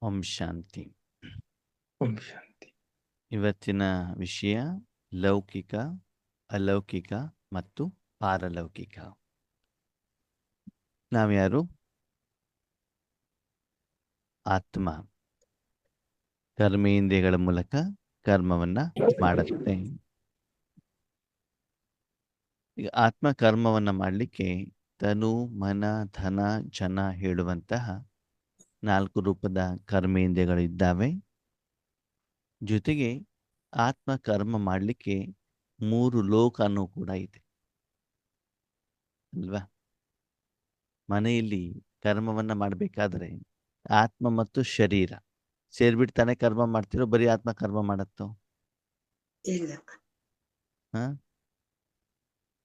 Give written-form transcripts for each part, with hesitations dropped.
ಓಂ ಶಾಂತಿ. ಓಂ ಶಾಂತಿ. ಇವತ್ತಿನ ವಿಷಯ ಲೌಕಿಕ, ಅಲೌಕಿಕ ಮತ್ತು ಪಾರಲೌಕಿಕ. ನಾವ್ಯಾರು? ಆತ್ಮ ಕರ್ಮೇಂದ್ರಿಯಗಳ ಮೂಲಕ ಕರ್ಮವನ್ನ ಮಾಡುತ್ತೆ. ಈಗ ಆತ್ಮ ಕರ್ಮವನ್ನ ಮಾಡಲಿಕ್ಕೆ ತನು, ಮನ, ಧನ, ಜನ ಹೇಳುವಂತಹ 4 ರೂಪದ ಕರ್ಮೇಂದ್ರಿಯಗಳಿದ್ದಾವೆ. ಜೊತೆಗೆ ಆತ್ಮ ಕರ್ಮ ಮಾಡಲಿಕ್ಕೆ 3 ಲೋಕನೂ ಕೂಡ ಇದೆ ಅಲ್ವಾ? ಮನೆಯಲ್ಲಿ ಕರ್ಮವನ್ನ ಮಾಡಬೇಕಾದ್ರೆ ಆತ್ಮ ಮತ್ತು ಶರೀರ ಸೇರ್ಬಿಟ್ಟು ತಾನೇ ಕರ್ಮ ಮಾಡ್ತಿರೋ, ಬರೀ ಆತ್ಮ ಕರ್ಮ ಮಾಡತ್ತೋ? ಇಲ್ಲ. ಹ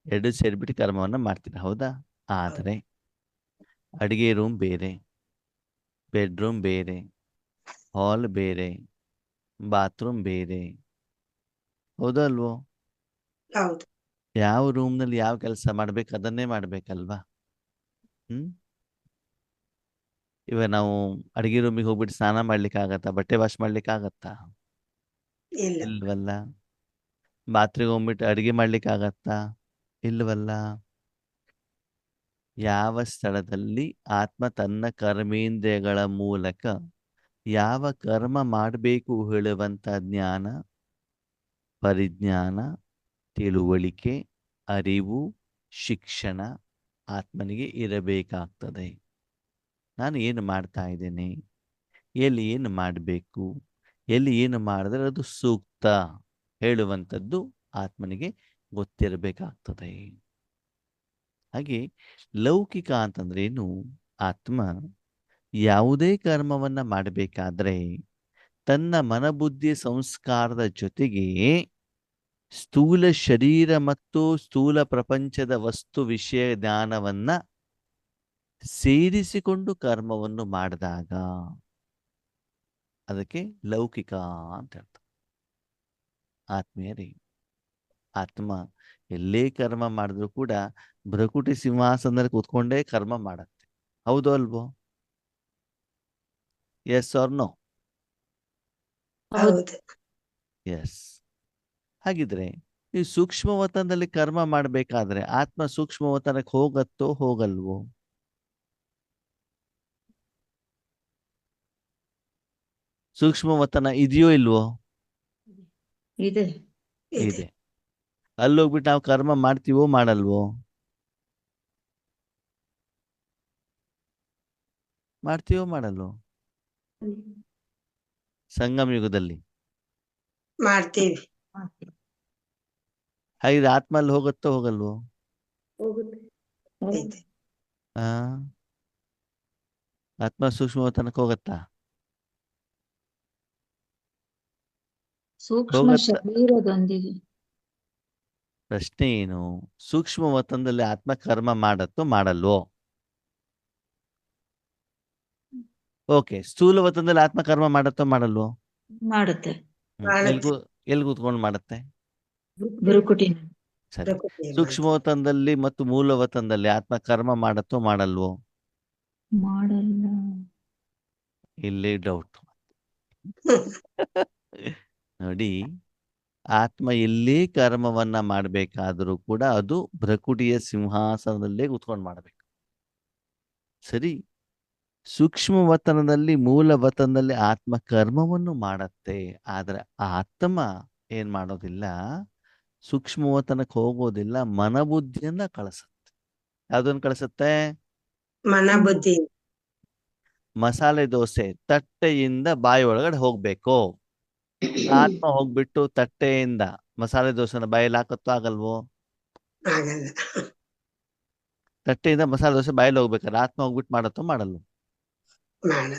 2 ಸೇರ್ಬಿಟ್ಟು ಕರ್ಮವನ್ನ ಮಾಡ್ತೀರ, ಹೌದಾ? ಆದರೆ ಅಡಿಗೆ ರೂಮ್ ಬೇರೆ, ಬೆಡ್ರೂಮ್ ಬೇರೆ, ಹಾಲ್ ಬೇರೆ, ಬಾತ್ರೂಮ್ ಬೇರೆ, ಹೌದಾ ಅಲ್ವೋ? ಹೌದು. ಯಾವ ರೂಮ್ನಲ್ಲಿ ಯಾವ ಕೆಲಸ ಮಾಡ್ಬೇಕು ಅದನ್ನೇ ಮಾಡ್ಬೇಕಲ್ವಾ? ಇವಾಗ ನಾವು ಅಡಿಗೆ ರೂಮಿಗೆ ಹೋಗ್ಬಿಟ್ಟು ಸ್ನಾನ ಮಾಡ್ಲಿಕ್ಕೆ ಆಗತ್ತಾ? ಬಟ್ಟೆ ವಾಶ್ ಮಾಡ್ಲಿಕ್ಕೆ ಆಗತ್ತಾ? ಇಲ್ಲ. ಇಲ್ವಲ್ಲ. ಬಾತ್ರೆಗೆ ಹೋಗ್ಬಿಟ್ಟು ಅಡಿಗೆ ಮಾಡ್ಲಿಕ್ಕೆ ಆಗತ್ತಾ? ಇಲ್ವಲ್ಲ. ಯಾವ ಸ್ಥಳದಲ್ಲಿ ಆತ್ಮ ತನ್ನ ಕರ್ಮೇಂದ್ರಿಯಗಳ ಮೂಲಕ ಯಾವ ಕರ್ಮ ಮಾಡಬೇಕು ಹೇಳುವಂತ ಜ್ಞಾನ, ಪರಿಜ್ಞಾನ, ತಿಳುವಳಿಕೆ, ಅರಿವು, ಶಿಕ್ಷಣ ಆತ್ಮನಿಗೆ ಇರಬೇಕಾಗ್ತದೆ. ನಾನು ಏನು ಮಾಡ್ತಾ ಇದ್ದೇನೆ, ಎಲ್ಲಿ ಏನು ಮಾಡಬೇಕು, ಎಲ್ಲಿ ಏನು ಮಾಡಿದ್ರೆ ಅದು ಸೂಕ್ತ ಹೇಳುವಂಥದ್ದು ಆತ್ಮನಿಗೆ ಗೊತ್ತಿರಬೇಕಾಗ್ತದೆ. ಹಾಗೆ ಲೌಕಿಕ ಅಂತಂದ್ರೆ ಏನು? ಆತ್ಮ ಯಾವುದೇ ಕರ್ಮವನ್ನ ಮಾಡಬೇಕಾದ್ರೆ ತನ್ನ ಮನಬುದ್ಧಿ ಸಂಸ್ಕಾರದ ಜೊತೆಗೆ ಸ್ಥೂಲ ಶರೀರ ಮತ್ತು ಸ್ಥೂಲ ಪ್ರಪಂಚದ ವಸ್ತು ವಿಷಯ ಜ್ಞಾನವನ್ನ ಸೇರಿಸಿಕೊಂಡು ಕರ್ಮವನ್ನು ಮಾಡಿದಾಗ ಅದಕ್ಕೆ ಲೌಕಿಕ ಅಂತ ಹೇಳ್ತಾರೆ. ಆತ್ಮೀಯರೇ, ಆತ್ಮ ಎಲ್ಲೇ ಕರ್ಮ ಮಾಡಿದ್ರು ಕೂಡ ಭ್ರಕುಟಿ ಸಿಂಹಾಸನದಲ್ಲಿ ಕೂತ್ಕೊಂಡೇ ಕರ್ಮ ಮಾಡತ್ತೆ, ಹೌದು ಅಲ್ವೋ? Yes or no? ಹೌದು. ಎಸ್. ಹಾಗಿದ್ರೆ ಈ ಸೂಕ್ಷ್ಮವತನದಲ್ಲಿ ಕರ್ಮ ಮಾಡಬೇಕಾದ್ರೆ ಆತ್ಮ ಸೂಕ್ಷ್ಮವತನಕ್ಕೆ ಹೋಗತ್ತೋ ಹೋಗಲ್ವೋ? ಸೂಕ್ಷ್ಮವತನ ಇದೆಯೋ ಇಲ್ವೋ? ಇದೆ. ಇದೆ. ಅಲ್ಲೋಗ್ಬಿಟ್ಟು ನಾವು ಕರ್ಮ ಮಾಡ್ತೀವೋ ಮಾಡಲ್ವೋ? ಮಾಡ್ತೀವೋ ಮಾಡಲ್ವೋ? ಸಂಗಮ ಯುಗದಲ್ಲಿ ಮಾಡ್ತೀವಿ. ಹಾಗಿದ್ರೆ ಆತ್ಮ ಅಲ್ಲಿ ಹೋಗುತ್ತೋ ಹೋಗಲ್ವೋ? ಇದೆ. ಆ ಆತ್ಮ ಸೂಕ್ಷ್ಮವತನಕ್ಕೆ ಹೋಗತ್ತಾ? ಸೂಕ್ಷ್ಮ ಶರೀರದೊಂದಿಗೆ. ಪ್ರಶ್ನೆ ಏನು? ಸೂಕ್ಷ್ಮವತನದಲ್ಲಿ ಆತ್ಮ ಕರ್ಮ ಮಾಡತ್ತೋ ಮಾಡಲ್ವೋ? ಓಕೆ. ಸ್ಥೂಲವತನದಲ್ಲಿ ಆತ್ಮ ಕರ್ಮ ಮಾಡತ್ತೋ ಮಾಡಲ್ವೋ? ಮಾಡುತ್ತೆ. ಎಲ್ಲಿ ಕೂತ್ಕೊಂಡು ಮಾಡುತ್ತೆ? ಭ್ರುಕುಟಿ. ಸರಿ. ಸೂಕ್ಷ್ಮವತನದಲ್ಲಿ ಮತ್ತು ಮೂಲವತನದಲ್ಲಿ ಆತ್ಮ ಕರ್ಮ ಮಾಡತ್ತೋ ಮಾಡಲ್ವೋ? ಮಾಡಲ್ಲ. ಇಲ್ಲಿ ಡೌಟ್. ನೋಡಿ, ಆತ್ಮ ಎಲ್ಲಿ ಕರ್ಮವನ್ನ ಮಾಡಬೇಕಾದರೂ ಕೂಡ ಅದು ಭ್ರಕುಟಿಯ ಸಿಂಹಾಸನದಲ್ಲೇ ಕೂತ್ಕೊಂಡು ಮಾಡಬೇಕು. ಸರಿ. ಸೂಕ್ಷ್ಮವತನದಲ್ಲಿ ಮೂಲವತನದಲ್ಲಿ ಆತ್ಮ ಕರ್ಮವನ್ನು ಮಾಡತ್ತೆ, ಆದ್ರೆ ಆತ್ಮ ಏನ್ ಮಾಡೋದಿಲ್ಲ, ಸೂಕ್ಷ್ಮವತನಕ್ಕೆ ಹೋಗೋದಿಲ್ಲ, ಮನಬುದ್ಧಿಯನ್ನ ಕಳಿಸುತ್ತೆ. ಯಾವ್ದನ್ನ ಕಳಿಸುತ್ತೆ? ಮನ ಬುದ್ಧಿ. ಮಸಾಲೆ ದೋಸೆ ತಟ್ಟೆಯಿಂದ ಬಾಯಿ ಒಳಗಡೆ ಹೋಗ್ಬೇಕು. ಆತ್ಮ ಹೋಗ್ಬಿಟ್ಟು ತಟ್ಟೆಯಿಂದ ಮಸಾಲೆ ದೋಸೆನ ಬಾಯಲ್ಲಿ ಹಾಕತ್ತೋ ಆಗಲ್ವೋ? ಆಗಲ್ಲ. ತಟ್ಟೆಯಿಂದ ಮಸಾಲೆ ದೋಸೆ ಬಾಯಲ್ಲಿ ಹೋಗ್ಬೇಕಾದ್ರೆ ಆತ್ಮ ಹೋಗ್ಬಿಟ್ಟು ಮಾಡತ್ತೋ ಮಾಡಲ್ವೋ? ಮಾಡಲ್ಲ.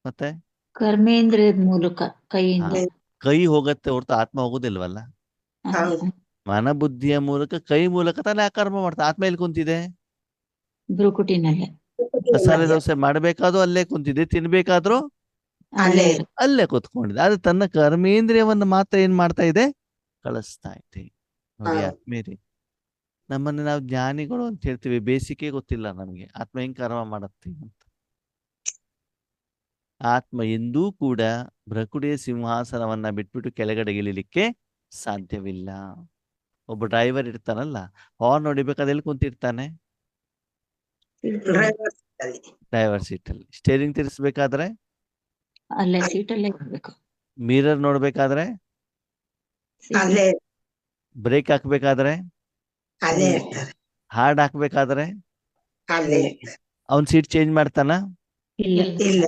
ಮತ್ತೆ ಕರ್ಮೇಂದ್ರಿಯದ ಮೂಲಕ ಕೈಯಿಂದ. ಕೈ ಹೋಗತ್ತೆ ಹೊರತು ಆತ್ಮ ಹೋಗೋದಿಲ್ವಲ್ಲ. ಹೌದು. ಮನಬುದ್ಧಿಯ ಮೂಲಕ ಕೈ ಮೂಲಕ ತಾನೇ ಆ ಕರ್ಮ ಮಾಡ್ತಾ. ಆತ್ಮ ಎಲ್ಲಿ ಕುಂತಿದೆ? ಭ್ರುಕುಟಿನಲ್ಲೇ. ಮಸಾಲೆ ದೋಸೆ ಮಾಡಬೇಕಾದ್ರೂ ಅಲ್ಲೇ ಕುಂತಿದೆ, ತಿನ್ಬೇಕಾದ್ರೂ ಅಲ್ಲೇ ಅಲ್ಲೇ ಕೂತ್ಕೊಂಡಿದೆ. ಆದ್ರೆ ತನ್ನ ಕರ್ಮೇಂದ್ರಿಯವನ್ನು ಮಾತ್ರ ಏನ್ ಮಾಡ್ತಾ ಇದೆ? ಕಳಿಸ್ತಾ ಇದೆ. ನೋಡಿ ಆತ್ಮೀಯರೇ, ನಮ್ಮನ್ನು ನಾವು ಜ್ಞಾನಿಗಳು ಅಂತ ಹೇಳ್ತೀವಿ, ಬೇಸಿಗೆ ಗೊತ್ತಿಲ್ಲ ನಮಗೆ ಆತ್ಮ ಹೆಂಗ್ ಕರ್ಮ ಮಾಡತ್ತೆ ಅಂತ. ಆತ್ಮ ಎಂದೂ ಕೂಡ ಭ್ರಕುಟಿಯ ಸಿಂಹಾಸನವನ್ನ ಬಿಟ್ಬಿಟ್ಟು ಕೆಳಗಡೆ ಇಳಿಲಿಕ್ಕೆ ಸಾಧ್ಯವಿಲ್ಲ. ಒಬ್ಬ ಡ್ರೈವರ್ ಇರ್ತಾನಲ್ಲ, ಹಾರ್ನ್ ಹೊಡಿಬೇಕಾದ್ರೆ ಎಲ್ಲಿ ಕುಂತಿರ್ತಾನೆ? ಡ್ರೈವರ್ ಅಲ್ಲಿ ಡ್ರೈವರ್ ಸೀಟಲ್ಲಿ. ಸ್ಟೇರಿಂಗ್ ತಿರ್ಸ್ಬೇಕಾದ್ರೆ, ಅಲ್ಲೇ ಸೀಟಲ್ಲೇ ಇರ್ಬೇಕು. ಮಿರರ್ ನೋಡ್ಬೇಕಾದ್ರೆ, ಅಲ್ಲೇ ಬ್ರೇಕ್ ಹಾಕ್ಬೇಕಾದ್ರೆ, ಅಲ್ಲೇ ಇರ್ತಾರೆ, ಹಾರ್ಡ್ ಹಾಕ್ಬೇಕಾದ್ರೆ ಅಲ್ಲೇ ಅವ್ನ್ ಸೀಟ್ ಚೇಂಜ್ ಮಾಡ್ತಾನ? ಇಲ್ಲ ಇಲ್ಲ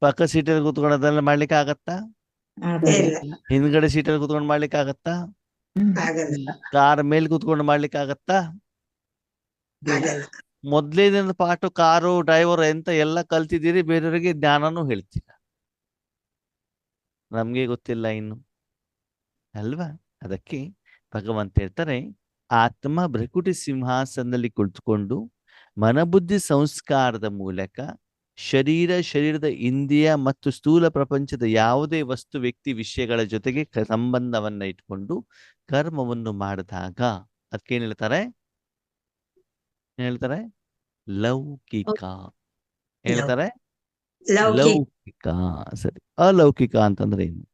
ಪಕ್ಕ ಸೀಟಲ್ಲಿ ಕೂತ್ಕೊಳ್ಳೋದೆಲ್ಲ ಮಾಡ್ಲಿಕ್ಕೆ ಆಗತ್ತಾ? ಇಲ್ಲ ಹಿಂದ್ಗಡೆ ಸೀಟಲ್ಲಿ ಕೂತ್ಕೊಂಡು ಮಾಡ್ಲಿಕ್ಕೆ ಆಗತ್ತಾ? ಆಗಲ್ಲ ಕಾರ್ ಮೇಲೆ ಕೂತ್ಕೊಂಡು ಮಾಡ್ಲಿಕ್ಕೆ ಆಗತ್ತಾ? ಆಗಲ್ಲ. ಮೊದ್ಲೇನಿಂದ ಪಾಠ ಕಾರು ಡ್ರೈವರ್ ಎಂತ ಎಲ್ಲ ಕಲ್ತಿದ್ದೀರಿ, ಬೇರೆಯವರಿಗೆ ಜ್ಞಾನನೂ ಹೇಳ್ತೀರ, ನಮ್ಗೆ ಗೊತ್ತಿಲ್ಲ ಇನ್ನು ಅಲ್ವಾ? ಅದಕ್ಕೆ ಭಗವಂತ ಹೇಳ್ತಾರೆ, ಆತ್ಮ ಭೃಕುಟಿ ಸಿಂಹಾಸನದಲ್ಲಿ ಕುಳಿತುಕೊಂಡು ಮನಬುದ್ಧಿ ಸಂಸ್ಕಾರದ ಮೂಲಕ ಶರೀರದ ಇಂದ್ರಿಯ ಮತ್ತು ಸ್ಥೂಲ ಪ್ರಪಂಚದ ಯಾವುದೇ ವಸ್ತು ವ್ಯಕ್ತಿ ವಿಷಯಗಳ ಜೊತೆಗೆ ಸಂಬಂಧವನ್ನ ಇಟ್ಕೊಂಡು ಕರ್ಮವನ್ನು ಮಾಡಿದಾಗ ಅದಕ್ಕೇನ್ ಹೇಳ್ತಾರೆ? ಹೇಳ್ತಾರೆ ಲೌಕಿಕ. ಹೇಳ್ತಾರೆ ಲೌಕಿಕ ಲೌಕಿಕ. ಸರಿ, ಅಲೌಕಿಕ ಅಂತಂದ್ರೆ ಏನು?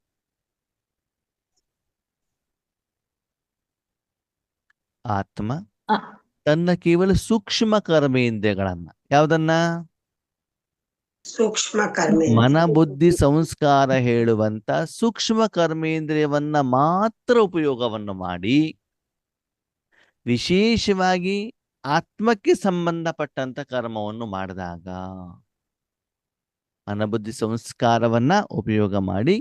ಆತ್ಮ ಆ, ತನ್ನ ಕೇವಲ ಸೂಕ್ಷ್ಮ ಕರ್ಮೇಂದ್ರಿಯಗಳನ್ನ, ಯಾವ್ದನ್ನ? ಸೂಕ್ಷ್ಮ ಕರ್ಮ ಮನ ಬುದ್ಧಿ ಸಂಸ್ಕಾರ ಹೇಳುವಂತ ಸೂಕ್ಷ್ಮ ಕರ್ಮೇಂದ್ರಿಯವನ್ನ ಮಾತ್ರ ಉಪಯೋಗವನ್ನು ಮಾಡಿ ವಿಶೇಷವಾಗಿ ಆತ್ಮಕ್ಕೆ ಸಂಬಂಧಪಟ್ಟಂತ ಕರ್ಮವನ್ನು ಮಾಡಿದಾಗ, ಮನಬುದ್ಧಿ ಸಂಸ್ಕಾರವನ್ನ ಉಪಯೋಗ ಮಾಡಿ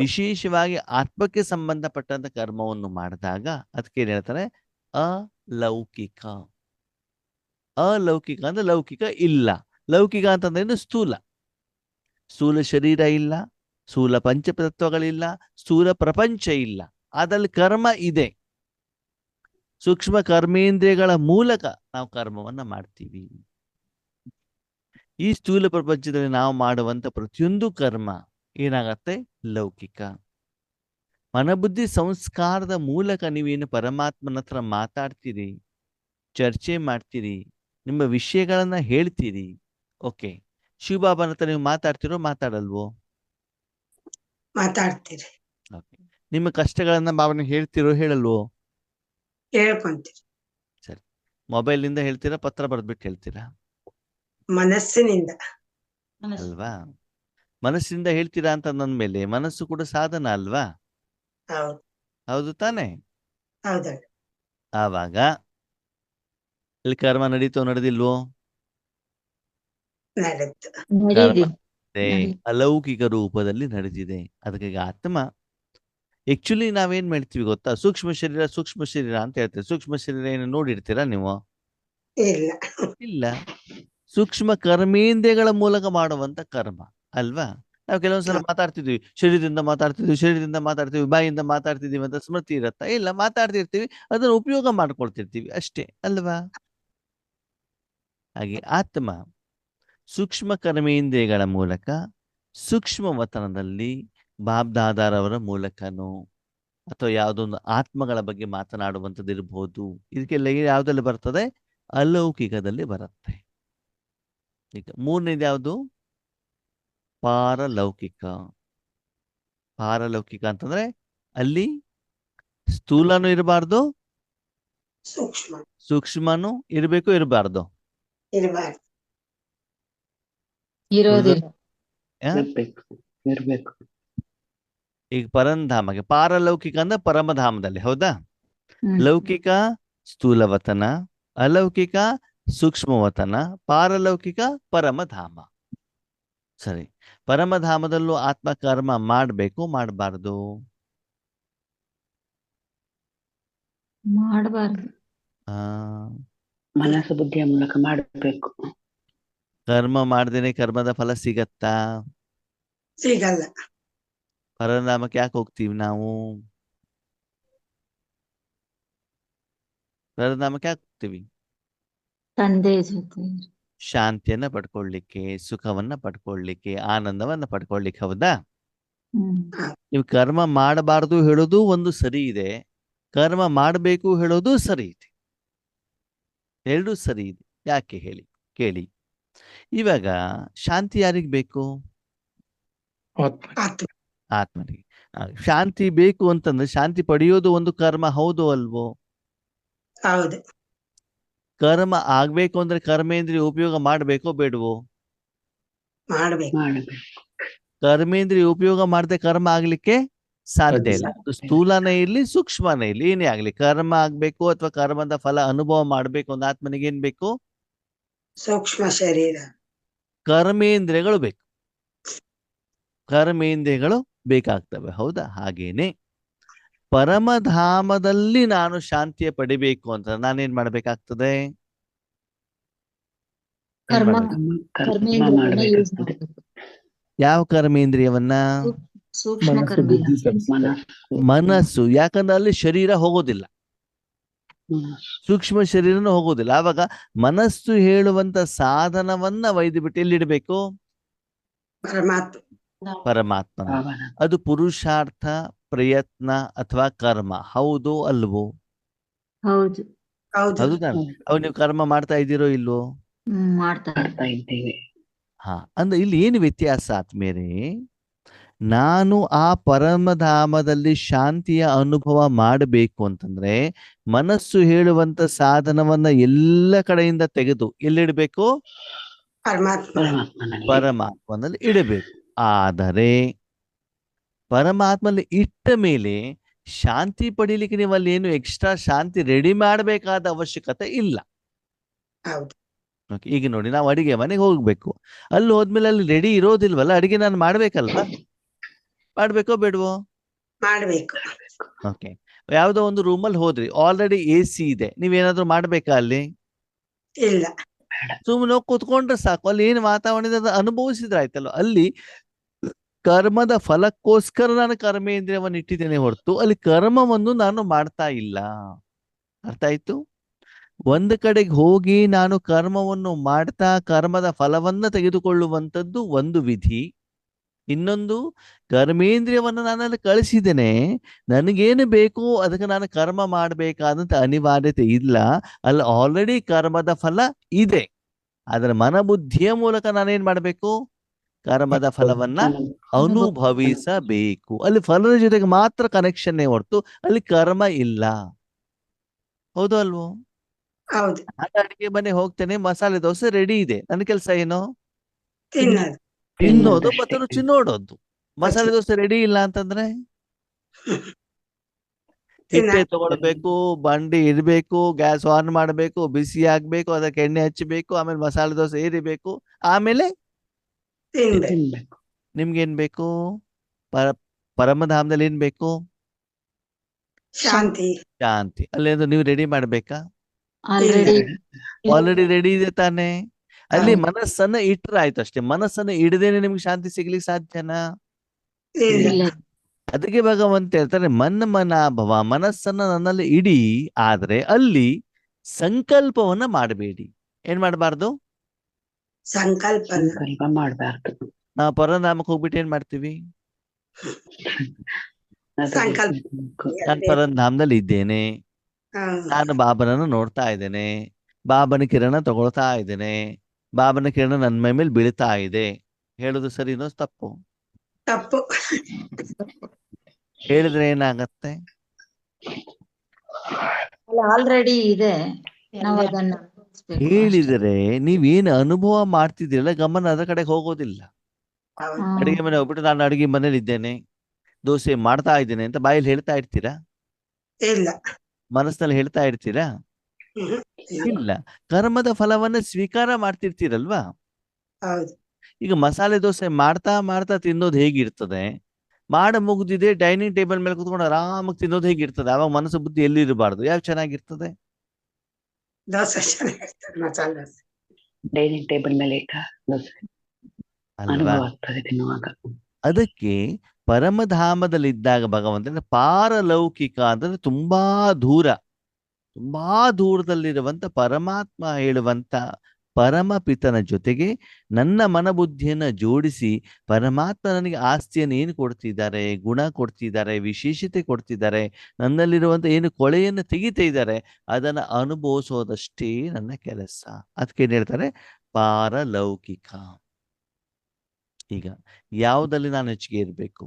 ವಿಶೇಷವಾಗಿ ಆತ್ಮಕ್ಕೆ ಸಂಬಂಧಪಟ್ಟಂತ ಕರ್ಮವನ್ನು ಮಾಡಿದಾಗ ಅದಕ್ಕೆ ಏನ್ ಹೇಳ್ತಾರೆ? ಅಲೌಕಿಕ. ಅಲೌಕಿಕ ಅಂದ್ರೆ ಲೌಕಿಕ ಇಲ್ಲ. ಲೌಕಿಕ ಅಂತಂದ್ರೆ ಸ್ಥೂಲ ಶರೀರ ಇಲ್ಲ, ಸ್ಥೂಲ ಪಂಚತತ್ವಗಳಿಲ್ಲ, ಸ್ಥೂಲ ಪ್ರಪಂಚ ಇಲ್ಲ, ಅದ್ರಲ್ಲಿ ಕರ್ಮ ಇದೆ. ಸೂಕ್ಷ್ಮ ಕರ್ಮೇಂದ್ರಿಯಗಳ ಮೂಲಕ ನಾವು ಕರ್ಮವನ್ನ ಮಾಡ್ತೀವಿ. ಈ ಸ್ಥೂಲ ಪ್ರಪಂಚದಲ್ಲಿ ನಾವು ಮಾಡುವಂತ ಪ್ರತಿಯೊಂದು ಕರ್ಮ ಏನಾಗತ್ತೆ? ಲೌಕಿಕ. ಮನಬುದ್ಧಿ ಸಂಸ್ಕಾರದ ಮೂಲಕ ನೀವೇನು ಪರಮಾತ್ಮನ ಹತ್ರ ಮಾತಾಡ್ತೀರಿ, ಚರ್ಚೆ ಮಾಡ್ತೀರಿ, ನಿಮ್ಮ ವಿಷಯಗಳನ್ನ ಹೇಳ್ತೀರಿ. ಓಕೆ, ಶಿವಬಾಬನ ಹತ್ರ ನೀವು ಮಾತಾಡ್ತಿರೋ ಮಾತಾಡಲ್ವೋ? ಮಾತಾಡ್ತೀರಿ, ಓಕೆ, ನಿಮ್ಮ ಕಷ್ಟಗಳನ್ನ ಬಾಬನಿಗೆ ಹೇಳ್ತಿರೋ ಹೇಳಲ್ವೋ? ಹೇಳ್ಕೊಂತೀರಿ. ಸರಿ, ಮೊಬೈಲ್ನಿಂದ ಹೇಳ್ತೀರಾ, ಪತ್ರ ಬರೆದ್ಬಿಟ್ಟು ಹೇಳ್ತೀರಾ? ಮನಸ್ಸಿನಿಂದ ಅಲ್ವಾ? ಮನಸ್ಸಿಂದ ಹೇಳ್ತೀರಾ ಅಂತ ಅಂದ್ಮೇಲೆ ಮನಸ್ಸು ಕೂಡ ಸಾಧನ ಅಲ್ವಾ? ಹೌದು ಹೌದು ತಾನೆ? ಹೌದು ಆವಾಗ ಇಲ್ಲಿ ಕರ್ಮ ನಡೀತೋ ನಡೆದಿಲ್ವೋ? ನಡೆದು ನಡೀಲಿ. ಅಲೌಕಿಕ ರೂಪದಲ್ಲಿ ನಡೆದಿದೆ. ಅದಕ್ಕಾಗಿ ಆತ್ಮ ಆಕ್ಚುಲಿ ನಾವೇನ್ ಮಾಡ್ತೀವಿ ಗೊತ್ತಾ? ಸೂಕ್ಷ್ಮ ಶರೀರ ಅಂತ ಹೇಳ್ತೀವಿ. ಸೂಕ್ಷ್ಮ ಶರೀರ ಏನು ನೋಡಿರ್ತೀರಾ ನೀವು? ಇಲ್ಲ ಇಲ್ಲ. ಸೂಕ್ಷ್ಮ ಕರ್ಮೇಂದ್ರಿಯಗಳ ಮೂಲಕ ಮಾಡುವಂತ ಕರ್ಮ ಅಲ್ವಾ? ನಾವು ಕೆಲವೊಂದ್ಸಲ ಮಾತಾಡ್ತಿದ್ವಿ, ಶರೀರದಿಂದ ಮಾತಾಡ್ತೀವಿ, ಬಾಯಿಂದ ಮಾತಾಡ್ತಿದೀವಿ ಅಂತ ಸ್ಮೃತಿ ಇರತ್ತಾ? ಇಲ್ಲ, ಮಾತಾಡ್ತಿರ್ತೀವಿ, ಅದನ್ನ ಉಪಯೋಗ ಮಾಡ್ಕೊಳ್ತಿರ್ತೀವಿ ಅಷ್ಟೇ ಅಲ್ವಾ? ಹಾಗೆ ಆತ್ಮ ಸೂಕ್ಷ್ಮ ಕರ್ಮೇಂದ್ರಿಯಗಳ ಮೂಲಕ ಸೂಕ್ಷ್ಮ ವತನದಲ್ಲಿ ಬಾಬ್ದಾದಾರವರ ಮೂಲಕನೋ ಅಥವಾ ಯಾವುದೊಂದು ಆತ್ಮಗಳ ಬಗ್ಗೆ ಮಾತನಾಡುವಂಥದ್ದು ಇರಬಹುದು. ಇದಕ್ಕೆಲ್ಲ ಯಾವುದಲ್ಲಿ ಬರ್ತದೆ? ಅಲೌಕಿಕದಲ್ಲಿ ಬರುತ್ತೆ. ಈಗ ಮೂರನೇದು ಯಾವುದು? ಪಾರಲೌಕಿಕ. ಪಾರಲೌಕಿಕ ಅಂತಂದ್ರೆ ಅಲ್ಲಿ ಸ್ಥೂಲನೂ ಇರಬಾರ್ದು, ಸೂಕ್ಷ್ಮ ಸೂಕ್ಷ್ಮನೂ ಇರಬೇಕು, ಇರಬಾರ್ದು. ಇರಬಾರ್ದು, ಇರೋದಿಲ್ಲ. ಇರ್ಬೇಕು. ಈಗ ಪರಂಧಾಮಗೆ ಪಾರಲೌಕಿಕ ಅಂದ್ರೆ ಪರಮಧಾಮದಲ್ಲಿ, ಹೌದಾ? ಲೌಕಿಕ ಸ್ಥೂಲವತನ, ಅಲೌಕಿಕ ಸೂಕ್ಷ್ಮವತನ, ಪಾರಲೌಕಿಕ ಪರಮಧಾಮ. ಸರಿ, ಪರಮಧಾಮದಲ್ಲೂ ಆತ್ಮ ಕರ್ಮ ಮಾಡಬೇಕು, ಮಾಡಬಾರ್ದು? ಮಾಡಬಾರ್ದು. ಮನಸ್ಸು ಬುದ್ಧಿಯ ಮೂಲಕ ಮಾಡಬೇಕು. ಕರ್ಮ ಮಾಡ್ದೇನೆ ಕರ್ಮದ ಫಲ ಸಿಗತ್ತಾ? ಸಿಗಲ್ಲ. ಪರಮಧಾಮಕ್ಕೆ ಯಾಕೆ ಹೋಗ್ತೀವಿ ನಾವು? ಪರಮಧಾಮಕ್ಕೆ ಯಾಕೆ ಹೋಗ್ತೀವಿ? ತಂದೆ ಜೊತೆ ಶಾಂತಿಯನ್ನ ಪಡ್ಕೊಳ್ಳಿಕ್ಕೆ, ಸುಖವನ್ನ ಪಡ್ಕೊಳ್ಳಿಕ್ಕೆ, ಆನಂದವನ್ನ ಪಡ್ಕೊಳ್ಳಿಕ್ಕೆ, ಹೌದಾ? ನೀವು ಕರ್ಮ ಮಾಡಬಾರ್ದು ಹೇಳೋದು ಒಂದು ಸರಿ ಇದೆ, ಕರ್ಮ ಮಾಡಬೇಕು ಹೇಳೋದು ಸರಿ ಇದೆ. ಎರಡೂ ಸರಿ ಇದೆ. ಯಾಕೆ ಹೇಳಿ? ಕೇಳಿ. ಇವಾಗ ಶಾಂತಿ ಯಾರಿಗ್ ಬೇಕು? ಆತ್ಮ ಆತ್ಮನಿಗೆ. ಶಾಂತಿ ಬೇಕು ಅಂತಂದ್ರೆ ಶಾಂತಿ ಪಡೆಯೋದು ಒಂದು ಕರ್ಮ, ಹೌದು ಅಲ್ವೋ? ಹೌದು. ಕರ್ಮ ಆಗ್ಬೇಕು ಅಂದ್ರೆ ಕರ್ಮೇಂದ್ರಿಯ ಉಪಯೋಗ ಮಾಡ್ಬೇಕೋ ಬೇಡವೋ? ಮಾಡ್ಬೇಕು. ಮಾಡಬೇಕು. ಕರ್ಮೇಂದ್ರಿಯ ಉಪಯೋಗ ಮಾಡದೆ ಕರ್ಮ ಆಗ್ಲಿಕ್ಕೆ ಸಾಧ್ಯ ಇಲ್ಲ. ಸಾಧ್ಯ ಅದು ಸ್ಥೂಲನೇ ಇರ್ಲಿ ಸೂಕ್ಷ್ಮನೇ ಇರ್ಲಿ ಏನೇ ಆಗ್ಲಿ, ಕರ್ಮ ಆಗ್ಬೇಕು ಅಥವಾ ಕರ್ಮದ ಫಲ ಅನುಭವ ಮಾಡ್ಬೇಕು ಅಂದ್ರೆ ಆತ್ಮನಿಗೆ ಏನ್ ಬೇಕು? ಸೂಕ್ಷ್ಮ ಶರೀರ. ಕರ್ಮೇಂದ್ರಿಯಗಳು ಬೇಕು. ಕರ್ಮೇಂದ್ರಿಯಗಳು ಬೇಕಾಗ್ತವೆ, ಹೌದಾ? ಹಾಗೇನೆ ಪರಮಧಾಮದಲ್ಲಿ ನಾನು ಶಾಂತಿಯ ಪಡಿಬೇಕು ಅಂತ ನಾನೇನ್ ಮಾಡ್ಬೇಕಾಗ್ತದೆ? ಏನ್ ಕರ್ಮ ಮಾಡ್ಬೇಕು? ಕರ್ಮ ಕರ್ಮೇಂದ್ರಿಯವನ್ನ ಯೂಸ್ ಮಾಡಬೇಕಾಗ್ತದೆ. ಮಾಡಬೇಕು. ಯಾವ ಕರ್ಮೇಂದ್ರಿಯವನ್ನ? ಸೂಕ್ಷ್ಮ ಮನಸ್ಸು, ಬುದ್ಧಿ, ಕರ್ಮೇಂದ್ರಿಯ. ಸಂಸ್ಕಾರ. ಮನಸ್ಸು. ಯಾಕಂದ್ರೆ ಅಲ್ಲಿ ಶರೀರ ಹೋಗೋದಿಲ್ಲ, ಸೂಕ್ಷ್ಮ ಶರೀರನೂ ಹೋಗೋದಿಲ್ಲ. ಆವಾಗ ಮನಸ್ಸು ಹೇಳುವಂತ ಸಾಧನವನ್ನ ಒಯ್ದು ಬಿಟ್ಟು ಎಲ್ಲಿಡ್ಬೇಕು? ಪರಮಾತ್ಮ. ಪರಮಾತ್ಮನ. ಭಾವನ. ಅದು ಪುರುಷಾರ್ಥ, ಪ್ರಯತ್ನ ಅಥವಾ ಕರ್ಮ, ಹೌದು ಅಲ್ವೋ? ಹೌದು. ಹೌದು. ಹೌದು ತಾನೆ? ಅವ್ ನೀವು ಕರ್ಮ ಮಾಡ್ತಾ ಇದ್ದೀರೋ ಇಲ್ವೋ? ಮಾಡ್ತಾ ಮಾಡ್ತಾ ಇದ್ದೇವೆ. ಹಾ, ಅಂದ್ರೆ ಇಲ್ಲಿ ಏನು ವ್ಯತ್ಯಾಸ ಆತ್ಮೇರೆ? ನಾನು ಆ ಪರಮಧಾಮದಲ್ಲಿ ಶಾಂತಿಯ ಅನುಭವ ಮಾಡಬೇಕು ಅಂತಂದ್ರೆ ಮನಸ್ಸು ಹೇಳುವಂತ ಸಾಧನವನ್ನ ಎಲ್ಲ ಕಡೆಯಿಂದ ತೆಗೆದು ಎಲ್ಲಿಡ್ಬೇಕು? ಪರಮಾತ್ಮ. ಪರಮಾತ್ಮನಲ್ಲಿ. ಪರಮಾತ್ಮನಲ್ಲಿ ಇಡಬೇಕು. ಆದರೆ ಪರಮಾತ್ಮನಲ್ಲಿ ಇಟ್ಟ ಮೇಲೆ ಶಾಂತಿ ಪಡಿಲಿಕ್ಕೆ ನೀವು ಅಲ್ಲಿ ಏನು ಎಕ್ಸ್ಟ್ರಾ ಶಾಂತಿ ರೆಡಿ ಮಾಡಬೇಕಾದ ಅವಶ್ಯಕತೆ ಇಲ್ಲ. ಹೌದು. Okay, ಈಗ ನೋಡಿ, ನಾವು ಅಡಿಗೆ ಮನೆಗೆ ಹೋಗ್ಬೇಕು. ಅಲ್ಲಿ ಹೋದ್ಮೇಲೆ ಅಲ್ಲಿ ರೆಡಿ ಇರೋದಿಲ್ವಲ್ಲ, ಅಡಿಗೆ ನಾನು ಮಾಡ್ಬೇಕಲ್ವಾ? ಮಾಡ್ಬೇಕೋ ಬೇಡವೋ? ಮಾಡ್ಬೇಕು. ಓಕೆ. ಯಾವುದೋ ಒಂದು ರೂಮಲ್ಲಿ ಹೋದ್ರಿ, ಆಲ್ರೆಡಿ AC ಇದೆ, ನೀವೇನಾದ್ರೂ ಮಾಡ್ಬೇಕಾ ಅಲ್ಲಿ? ಇಲ್ಲ. ಸುಮ್ಮನೆ ಹೋಗಿ ಕೂತ್ಕೊಂಡ್ರೆ ಸಾಕು. ಅಲ್ಲಿ ಏನು ವಾತಾವರಣ ಇದೆ ಅದು ಅನುಭವಿಸಿದ್ರೆ ಆಯ್ತಲ್ಲ. ಅಲ್ಲಿ ಕರ್ಮದ ಫಲಕ್ಕೋಸ್ಕರ ನಾನು ಕರ್ಮೇಂದ್ರಿಯವನ್ನು ಇಟ್ಟಿದ್ದೇನೆ ಹೊರತು ಅಲ್ಲಿ ಕರ್ಮವನ್ನು ನಾನು ಮಾಡ್ತಾ ಇಲ್ಲ. ಅರ್ಥ ಆಯ್ತು? ಒಂದು ಕಡೆಗೆ ಹೋಗಿ ನಾನು ಕರ್ಮವನ್ನು ಮಾಡ್ತಾ ಕರ್ಮದ ಫಲವನ್ನ ತೆಗೆದುಕೊಳ್ಳುವಂಥದ್ದು ಒಂದು ವಿಧಿ. ಇನ್ನೊಂದು, ಕರ್ಮೇಂದ್ರಿಯವನ್ನು ನಾನಲ್ಲಿ ಕಳಿಸಿದ್ದೇನೆ, ನನಗೇನು ಬೇಕು ಅದಕ್ಕೆ ನಾನು ಕರ್ಮ ಮಾಡಬೇಕಾದಂತ ಅನಿವಾರ್ಯತೆ ಇಲ್ಲ. ಅಲ್ಲಿ ಆಲ್ರೆಡಿ ಕರ್ಮದ ಫಲ ಇದೆ. ಅದರ ಮನಬುದ್ಧಿಯ ಮೂಲಕ ನಾನೇನ್ ಮಾಡ್ಬೇಕು? ಕರ್ಮದ ಫಲವನ್ನ ಅನುಭವಿಸಬೇಕು. ಅಲ್ಲಿ ಫಲದ ಜೊತೆಗೆ ಮಾತ್ರ ಕನೆಕ್ಷನ್ನೇ ಹೊರತು ಅಲ್ಲಿ ಕರ್ಮ ಇಲ್ಲ. ಹೌದು ಅಲ್ವೋ? ಹೌದು. ನಾನು ಅಡಿಗೆ ಮನೆ ಹೋಗ್ತೇನೆ, ಮಸಾಲೆ ದೋಸೆ ರೆಡಿ ಇದೆ, ನನ್ನ ಕೆಲಸ ಏನು? ತಿನ್ನೋದು. ತಿನ್ನೋದು ತಿನ್ನೋದಷ್ಟೇ. ಮತ್ತೆ ರುಚಿ ನೋಡೋದು. ಮಸಾಲೆ ದೋಸೆ ರೆಡಿ ಇಲ್ಲ ಅಂತಂದ್ರೆ ಹಿಟ್ಟೆ ತಗೊಳ್ಬೇಕು, ಬಂಡಿ ಇಡಬೇಕು, ಗ್ಯಾಸ್ ಆನ್ ಮಾಡಬೇಕು, ಬಿಸಿ ಆಗ್ಬೇಕು, ಅದಕ್ಕೆ ಎಣ್ಣೆ ಹಚ್ಚಬೇಕು, ಆಮೇಲೆ ಮಸಾಲೆ ದೋಸೆ ಏರಿಬೇಕು, ಆಮೇಲೆ ತಿನ್ಬೇಕು. ತಿನ್ಬೇಕು. ನಿಮ್ಗೇನ್ ಬೇಕು? ಪರಮಧಾಮದಲ್ಲಿ ಏನ್ ಬೇಕು? ಶಾಂತಿ. ಶಾಂತಿ. ಅಲ್ಲೇನು ನೀವು ರೆಡಿ ಮಾಡ್ಬೇಕಾ? ಆಲ್ರೆಡಿ ಆಲ್ರೆಡಿ ರೆಡಿ ಇದೆ ತಾನೆ? ಅಲ್ಲಿ ಹೌದು. ಮನಸ್ಸನ್ನ ಇಟ್ರೆ ಆಯ್ತು ಅಷ್ಟೇ. ಮನಸ್ಸನ್ನ ಇಡದೇನೆ ನಿಮ್ಗೆ ಶಾಂತಿ ಸಿಗ್ಲಿಕ್ಕೆ ಸಾಧ್ಯನಾ? ಇಲ್ಲ. ಇಲ್ಲ. ಅದಕ್ಕೆ ಭಗವಂತ ಹೇಳ್ತಾರೆ, ಮನಭವ, ಮನಸ್ಸನ್ನ ನನ್ನಲ್ಲಿ ಇಡಿ, ಆದ್ರೆ ಅಲ್ಲಿ ಸಂಕಲ್ಪವನ್ನ ಮಾಡಬೇಡಿ. ಏನ್ ಮಾಡಬಾರ್ದು? ಸಂಕಲ್ಪನ. ಸಂಕಲ್ಪ ಮಾಡಬಾರ್ದು. ನಾವು ಪರನಾಮಕ್ಕೆ ಹೋಗ್ಬಿಟ್ಟು ಏನ್ ಮಾಡ್ತೀವಿ? ಸಂಕಲ್ಪ. ನಾನು ಪರಧಾಮದಲ್ಲಿ ಇದ್ದೇನೆ, ಹ್ಮ್. ನಾನು ಬಾಬನನ್ನು ನೋಡ್ತಾ ಇದ್ದೇನೆ, ಬಾಬನ ಕಿರಣ ತಗೊಳ್ತಾ ಇದ್ದೇನೆ, ಬಾಬನ ಕಿರಣ ನನ್ನ ಮೈ ಮೇಲೆ ಬೀಳ್ತಾ ಇದೆ. ಹೇಳುದು ಸರಿನೋ ತಪ್ಪು? ತಪ್ಪು. ಹೇಳಿದ್ರೆ ಏನಾಗತ್ತೆ? ಆಲ್ರೆಡಿ ಇದೆ, ನಾವು ಅದನ್ನ ಅನುಭವಿಸ್ಬೇಕು ಅಷ್ಟೇ. ಹೇಳಿದರೆ ನೀವೇನು ಅನುಭವ ಮಾಡ್ತಿದ್ದೀರಲ್ಲ, ಗಮನ ಅದರ ಕಡೆಗೆ ಹೋಗೋದಿಲ್ಲ. ಹೌದು. ಅಡಿಗೆ ಮನೆ ಹೋಗ್ಬಿಟ್ಟು ನಾನು ಅಡಿಗೆ ಮನೇಲಿ ಇದ್ದೇನೆ, ದೋಸೆ ಮಾಡ್ತಾ ಇದ್ದೇನೆ ಅಂತ ಬಾಯಲ್ಲಿ ಹೇಳ್ತಾ ಇರ್ತೀರಾ? ಇಲ್ಲ. ಮನಸ್ಸಿನಲ್ಲಿ ಹೇಳ್ತಾ ಇರ್ತೀರಾ? ಹ್ಮ್. ಇಲ್ಲ. ಕರ್ಮದ ಫಲವನ್ನ ಸ್ವೀಕಾರ ಮಾಡ್ತಿರ್ತೀರಲ್ವಾ? ಹೌದು. ಈಗ ಮಸಾಲೆ ದೋಸೆ ಮಾಡ್ತಾ ಮಾಡ್ತಾ ತಿನ್ನೋದು ಹೇಗಿರ್ತದೆ? ಮಾಡ ಮುಗ್ದಿದೆ, ಡೈನಿಂಗ್ ಟೇಬಲ್ ಮೇಲೆ ಕುತ್ಕೊಂಡು ಆರಾಮಾಗಿ ತಿನ್ನೋದು ಹೇಗಿರ್ತದೆ? ಅವಾಗ ಮನಸ್ಸು ಬುದ್ಧಿ ಎಲ್ಲಿ ಇರಬಾರ್ದು, ಯಾವ್ದು ಚೆನ್ನಾಗಿರ್ತದೆ? ದೋಸೆ ಚೆನ್ನಾಗಿರ್ತದೆ, ಮಸಾಲೆ ದೋಸೆ. ಡೈನಿಂಗ್ ಟೇಬಲ್ ಮೇಲೆ ಇಟ್ಟ ದೋಸೆ ಅಲ್ವಾ? ಅನುಭವ ಆಗ್ತದೆ ತಿನ್ನುವಾಗ. ಅದಕ್ಕೆ ಪರಮಧಾಮದಲ್ಲಿದ್ದಾಗ ಭಗವಂತನ ಪಾರಲೌಕಿಕ ಅಂತಂದ್ರೆ ತುಂಬಾ ದೂರದಲ್ಲಿರುವಂತ ಪರಮಾತ್ಮ ಹೇಳುವಂತ ಪರಮಪಿತನ ಜೊತೆಗೆ ನನ್ನ ಮನಬುದ್ಧಿಯನ್ನ ಜೋಡಿಸಿ ಪರಮಾತ್ಮ ನನಗೆ ಆಸ್ತಿಯನ್ನು ಏನು ಕೊಡ್ತಿದ್ದಾರೆ, ಗುಣ ಕೊಡ್ತಿದ್ದಾರೆ, ವಿಶೇಷತೆ ಕೊಡ್ತಿದ್ದಾರೆ, ನನ್ನಲ್ಲಿರುವಂತ ಏನು ಕೊಳೆಯನ್ನು ತೆಗಿತಾ ಇದ್ದಾರೆ, ಅದನ್ನ ಅನುಭವಿಸೋದಷ್ಟೇ ನನ್ನ ಕೆಲಸ. ಅದಕ್ಕೆ ಏನ್ ಹೇಳ್ತಾರೆ? ಪಾರಲೌಕಿಕ. ಈಗ ಯಾವುದಲ್ಲಿ ನಾನು ಹೆಚ್ಚಿಗೆ ಇರಬೇಕು?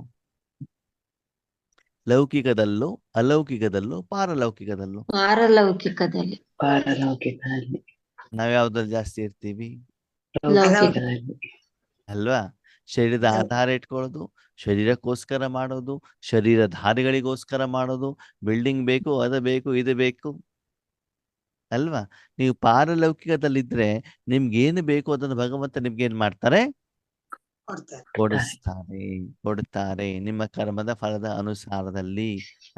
ಲೌಕಿಕದಲ್ಲೋ, ಅಲೌಕಿಕದಲ್ಲೋ, ಪಾರಲೌಕಿಕದಲ್ಲೋ? ಪಾರಲೌಕಿಕದಲ್ಲಿ. ಪಾರಲೌಕಿಕದಲ್ಲಿ. ನಾವ್ ಯಾವ್ದ್ರಲ್ಲಿ ಜಾಸ್ತಿ ಇರ್ತೀವಿ? ಲೌಕಿಕದಲ್ಲಿ. ಅಲ್ವಾ? ಶರೀರದ ಆಧಾರ ಇಟ್ಕೊಳ್ಳೋದು, ಶರೀರಕ್ಕೋಸ್ಕರ ಮಾಡೋದು, ಶರೀರಧಾರಿಗಳಿಗೋಸ್ಕರ ಮಾಡೋದು, ಬಿಲ್ಡಿಂಗ್ ಬೇಕು, ಅದು ಬೇಕು, ಇದು ಬೇಕು ಅಲ್ವಾ? ನೀವು ಪಾರಲೌಕಿಕದಲ್ಲಿದ್ರೆ ನಿಮ್ಗೇನು ಬೇಕು ಅದನ್ನು ಭಗವಂತ ನಿಮ್ಗೇನ್ ಮಾಡ್ತಾರೆ? ಕೊಡುತ್ತಾರೆ ನಿಮ್ಮ ಕರ್ಮದ ಫಲದ ಅನುಸಾರದಲ್ಲಿ.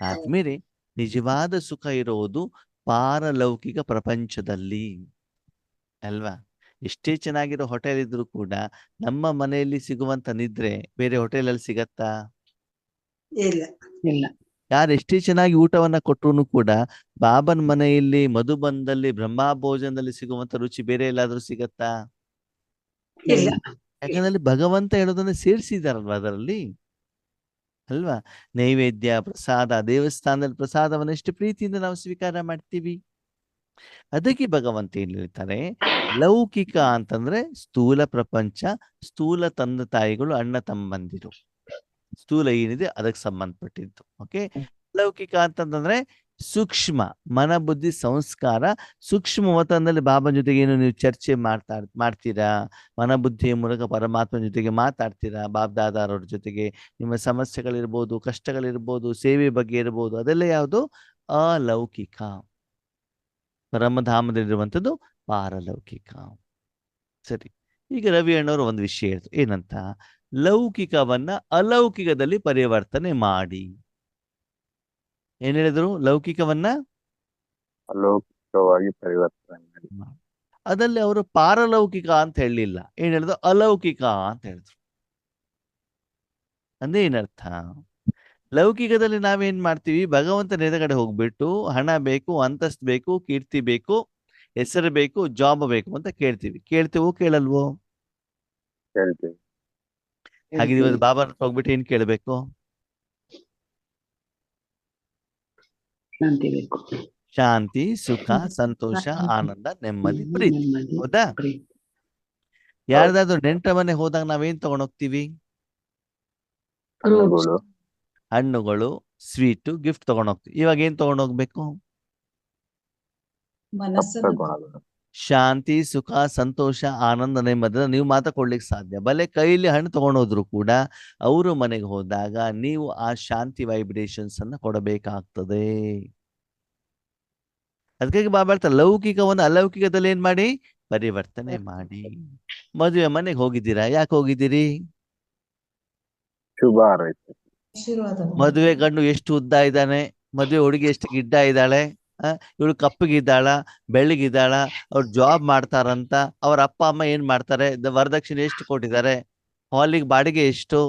ಆದ್ಮೇಲೆ ನಿಜವಾದ ಸುಖ ಇರೋದು ಪಾರಲೌಕಿಕ ಪ್ರಪಂಚದಲ್ಲಿ ಅಲ್ವಾ? ಎಷ್ಟೇ ಚೆನ್ನಾಗಿರೋ ಹೋಟೆಲ್ ಇದ್ರೂ ಕೂಡ ನಮ್ಮ ಮನೆಯಲ್ಲಿ ಸಿಗುವಂತ ನಿದ್ರೆ ಬೇರೆ ಹೋಟೆಲಲ್ಲಿ ಸಿಗತ್ತಾ? ಇಲ್ಲ. ಯಾರು ಎಷ್ಟೇ ಚೆನ್ನಾಗಿ ಊಟವನ್ನ ಕೊಟ್ಟರು ಕೂಡ ಬಾಬನ್ ಮನೆಯಲ್ಲಿ, ಮಧುಬನದಲ್ಲಿ, ಬ್ರಹ್ಮ ಭೋಜನದಲ್ಲಿ ಸಿಗುವಂತ ರುಚಿ ಬೇರೆ ಎಲ್ಲಾದ್ರೂ ಸಿಗತ್ತಾ? ಇಲ್ಲ. ಯಾಕಂದ್ರೆ ಭಗವಂತ ಹೇಳೋದನ್ನ ಸೇರಿಸಿದಾರಲ್ವಾ ಅದರಲ್ಲಿ ಅಲ್ವಾ? ನೈವೇದ್ಯ, ಪ್ರಸಾದ, ದೇವಸ್ಥಾನದಲ್ಲಿ ಪ್ರಸಾದವನ್ನು ಎಷ್ಟು ಪ್ರೀತಿಯಿಂದ ನಾವು ಸ್ವೀಕಾರ ಮಾಡ್ತೀವಿ. ಅದಕ್ಕೆ ಭಗವಂತ ಏನ್ ಹೇಳ್ತಾರೆ? ಲೌಕಿಕ ಅಂತಂದ್ರೆ ಸ್ಥೂಲ ಪ್ರಪಂಚ, ಸ್ಥೂಲ ತಂದೆ ತಾಯಿಗಳು, ಅಣ್ಣ ತಮ್ಮಂದಿರು, ಸ್ಥೂಲ ಏನಿದೆ ಅದಕ್ಕೆ ಸಂಬಂಧಪಟ್ಟಿದ್ದು. ಓಕೆ. ಲೌಕಿಕ ಅಂತಂದ್ರೆ ಸೂಕ್ಷ್ಮ ಮನ ಬುದ್ಧಿ ಸಂಸ್ಕಾರ. ಸೂಕ್ಷ್ಮ ವತನದಲ್ಲಿ ಬಾಬನ ಜೊತೆಗೆ ಏನು ನೀವು ಚರ್ಚೆ ಮಾಡ್ತೀರಾ, ಮನ ಬುದ್ಧಿಯ ಮೂಲಕ ಪರಮಾತ್ಮನ ಜೊತೆಗೆ ಮಾತಾಡ್ತೀರಾ, ಬಾಬ್ ದಾದಾರವ್ರ ಜೊತೆಗೆ ನಿಮ್ಮ ಸಮಸ್ಯೆಗಳಿರ್ಬೋದು, ಕಷ್ಟಗಳಿರ್ಬೋದು, ಸೇವೆ ಬಗ್ಗೆ ಇರ್ಬೋದು, ಅದೆಲ್ಲ ಯಾವುದು? ಅಲೌಕಿಕ. ಪರಮಧಾಮದಲ್ಲಿರುವಂಥದ್ದು ಪಾರಲೌಕಿಕ. ಸರಿ, ಈಗ ರವಿ ಅಣ್ಣವರು ಒಂದು ವಿಷಯ ಹೇಳಿದ್ರು. ಏನಂತ? ಲೌಕಿಕವನ್ನ ಅಲೌಕಿಕದಲ್ಲಿ ಪರಿವರ್ತನೆ ಮಾಡಿ. ಏನ್ ಹೇಳಿದ್ರು? ಲೌಕಿಕವನ್ನ ಅಲೌಕಿಕವಾಗಿ ಪರಿವರ್ತನೆ ಮಾಡಿ. ಅದಲ್ಲಿ ಅವರು ಪಾರಲೌಕಿಕ ಅಂತ ಹೇಳಲಿಲ್ಲ. ಏನ್ ಹೇಳಿದ್ರು? ಅಲೌಕಿಕ ಅಂತ ಹೇಳಿದ್ರು. ಅಂದ್ರೆ ಏನರ್ಥ? ಲೌಕಿಕದಲ್ಲಿ ನಾವೇನ್ ಮಾಡ್ತೀವಿ? ಭಗವಂತನ ಎದುರುಗಡೆ ಹೋಗ್ಬಿಟ್ಟು ಹಣ ಬೇಕು, ಅಂತಸ್ತು ಬೇಕು, ಕೀರ್ತಿ ಬೇಕು, ಹೆಸರು ಬೇಕು, ಜಾಬ್ ಬೇಕು ಅಂತ ಕೇಳ್ತೀವೋ ಕೇಳಲ್ವೋ? ಹೇಳ್ತೀವಿ. ಹಾಗೆ ಇವತ್ತು ಬಾಬಾ ಹತ್ರ ಹೋಗ್ಬಿಟ್ಟು ಏನ್ ಕೇಳ್ಬೇಕು? ಶಾಂತಿ ಬೇಕು. ಶಾಂತಿ, ಸುಖ, ಸಂತೋಷ, ಆನಂದ, ನೆಮ್ಮದಿ, ಪ್ರೀತಿ. ಹೌದಾ? ಯಾರ್ದಾದ್ರು ನೆಂಟರ ಮನೆ ಹೋದಾಗ ನಾವೇನ್ ತಗೊಂಡ್ ಹೋಗ್ತೀವಿ? ಹಣ್ಣುಗಳು, ಸ್ವೀಟು, ಗಿಫ್ಟ್ ತಗೊಂಡ್ ಹೋಗ್ತೀವಿ. ಇವಾಗ ಏನ್ ತಗೊಂಡ್ ಹೋಗ್ಬೇಕು? ಶಾಂತಿ, ಸುಖ, ಸಂತೋಷ, ಆನಂದ, ನೆಮ್ಮದಿ ನೀವು ಮಾತ್ರ ಕೊಡ್ಲಿಕ್ಕೆ ಸಾಧ್ಯ. ಭಲೆ ಕೈಲಿ ಹಣ್ಣು ತಗೊಂಡೋದ್ರು ಕೂಡ ಅವರು ಮನೆಗೆ ಹೋದಾಗ ನೀವು ಆ ಶಾಂತಿ ವೈಬ್ರೇಷನ್ಸ್ ಅನ್ನ ಕೊಡಬೇಕಾಗ್ತದೆ. ಅದಕ್ಕಾಗಿ ಬಾಬಾ ಹೇಳ್ತಾರೆ, ಲೌಕಿಕವನ್ನು ಅಲೌಕಿಕದಲ್ಲಿ ಏನ್ ಮಾಡಿ? ಪರಿವರ್ತನೆ ಮಾಡಿ. ಮದುವೆ ಮನೆಗೆ ಹೋಗಿದ್ದೀರಾ? ಯಾಕೆ ಹೋಗಿದ್ದೀರಿ? ಶುಭ ಹಾರೈಕೆ. ಮದುವೆ ಗಂಡು ಎಷ್ಟು ಉದ್ದ ಇದ್ದಾನೆ, ಮದುವೆ ಹುಡುಗಿ ಎಷ್ಟು ಗಿಡ್ಡ ಇದ್ದಾಳೆ, ಇವಳು ಕಪ್ಪಗಿದ್ದಾಳ, ಬೆಳ್ಳಗಿದ್ದಾಳ, ಅವ್ರು ಜಾಬ್ ಮಾಡ್ತಾರಂತ, ಅವ್ರ ಅಪ್ಪ ಅಮ್ಮ ಏನ್ ಮಾಡ್ತಾರೆ, ವರದಕ್ಷಿಣೆ ಎಷ್ಟು ಕೊಟ್ಟಿದ್ದಾರೆ, ಹಾಲಿಗೆ ಬಾಡಿಗೆ ಎಷ್ಟು,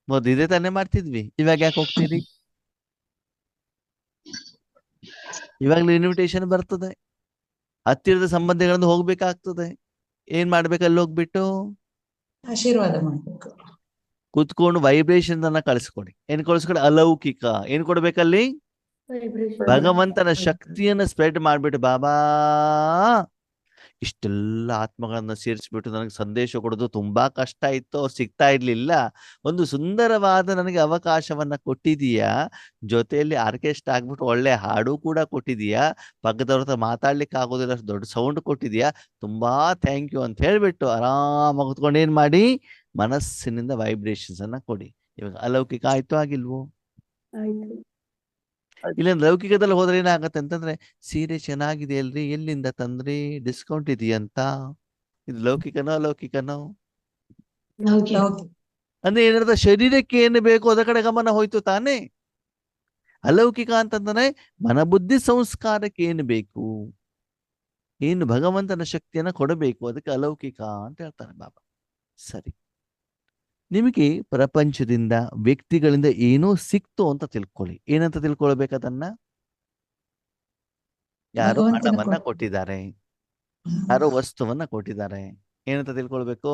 ಮೊದ್ಲು ಇದೇ ತಾನೇ ಮಾಡ್ತಿದ್ವಿ. ಇವಾಗ ಯಾಕೆ ಹೋಗ್ತೀರಿ? ಇವಾಗ್ಲೂ ಇನ್ವಿಟೇಷನ್ ಬರ್ತದೆ, ಹತ್ತಿರದ ಸಂಬಂಧಿಗಳನ್ನು ಹೋಗ್ಬೇಕಾಗ್ತದೆ. ಏನ್ ಮಾಡ್ಬೇಕಲ್ಲಿ ಹೋಗ್ಬಿಟ್ಟು? ಆಶೀರ್ವಾದ ಮಾಡ್ಬೇಕು. ಕುತ್ಕೊಂಡು ವೈಬ್ರೇಷನ್ ಅನ್ನ ಕಳಿಸ್ಕೊಡಿ. ಏನ್ ಕಳಿಸ್ಕೊಡಿ? ಅಲೌಕಿಕ. ಏನ್ ಕೊಡ್ಬೇಕಲ್ಲಿ? ಭಗವಂತನ ಶಕ್ತಿಯನ್ನ ಸ್ಪ್ರೆಡ್ ಮಾಡ್ಬಿಟ್ಟು, ಬಾಬಾ ಇಷ್ಟೆಲ್ಲ ಆತ್ಮಗಳನ್ನ ಸೇರಿಸ್ಬಿಟ್ಟು ನನಗೆ ಸಂದೇಶ ಕೊಡೋದು ತುಂಬಾ ಕಷ್ಟ ಇತ್ತು, ಅವ್ರು ಸಿಗ್ತಾ ಇರ್ಲಿಲ್ಲ, ಒಂದು ಸುಂದರವಾದ ನನಗೆ ಅವಕಾಶವನ್ನ ಕೊಟ್ಟಿದೀಯಾ, ಜೊತೆಯಲ್ಲಿ ಆರ್ಕೆಸ್ಟ್ರಾ ಆಗ್ಬಿಟ್ಟು ಒಳ್ಳೆ ಹಾಡು ಕೂಡ ಕೊಟ್ಟಿದೀಯಾ, ಪಕ್ಕದವ್ರ ಹತ್ರ ಮಾತಾಡ್ಲಿಕ್ಕೆ ಆಗೋದಿಲ್ಲ ದೊಡ್ಡ ಸೌಂಡ್ ಕೊಟ್ಟಿದೀಯಾ, ತುಂಬಾ ಥ್ಯಾಂಕ್ ಯು ಅಂತ ಹೇಳ್ಬಿಟ್ಟು ಆರಾಮಾಗಿ ಕುತ್ಕೊಂಡು ಏನ್ ಮಾಡಿ? ಮನಸ್ಸಿನಿಂದ ವೈಬ್ರೇಷನ್ಸ್ ಅನ್ನ ಕೊಡಿ. ಇವಾಗ ಅಲೌಕಿಕ ಆಯ್ತು ಆಗಿಲ್ವೋ? ಇಲ್ಲ ಲೌಕಿಕದಲ್ಲಿ ಹೋದ್ರೆ ಏನಾಗತ್ತೆ ಅಂತಂದ್ರೆ, ಸೀರೆ ಚೆನ್ನಾಗಿದೆ ಅಲ್ರಿ, ಎಲ್ಲಿಂದ ತಂದ್ರಿ, ಡಿಸ್ಕೌಂಟ್ ಇದೆಯಂತ. ಇದು ಲೌಕಿಕನೋ ಅಲೌಕಿಕನೋ? ಅಂದ್ರೆ ಏನಾದ ಶರೀರಕ್ಕೆ ಏನು ಬೇಕು ಅದರ ಕಡೆ ಗಮನ ಹೋಯ್ತು ತಾನೇ. ಅಲೌಕಿಕ ಅಂತಂದ್ರೆ ಮನಬುದ್ಧಿ ಸಂಸ್ಕಾರಕ್ಕೆ ಏನು ಬೇಕು, ಏನು ಭಗವಂತನ ಶಕ್ತಿಯನ್ನ ಕೊಡಬೇಕು, ಅದಕ್ಕೆ ಅಲೌಕಿಕ ಅಂತ ಹೇಳ್ತಾನೆ ಬಾಬಾ. ಸರಿ, ನಿಮಗೆ ಪ್ರಪಂಚದಿಂದ, ವ್ಯಕ್ತಿಗಳಿಂದ ಏನೋ ಸಿಕ್ತು ಅಂತ ತಿಳ್ಕೊಳ್ಳಿ. ಏನಂತ ತಿಳ್ಕೊಳ್ಬೇಕದನ್ನ? ಯಾರೋ ಹಣವನ್ನ ಕೊಟ್ಟಿದ್ದಾರೆ, ಯಾರೋ ವಸ್ತುವನ್ನ ಕೊಟ್ಟಿದ್ದಾರೆ, ಏನಂತ ತಿಳ್ಕೊಳ್ಬೇಕು?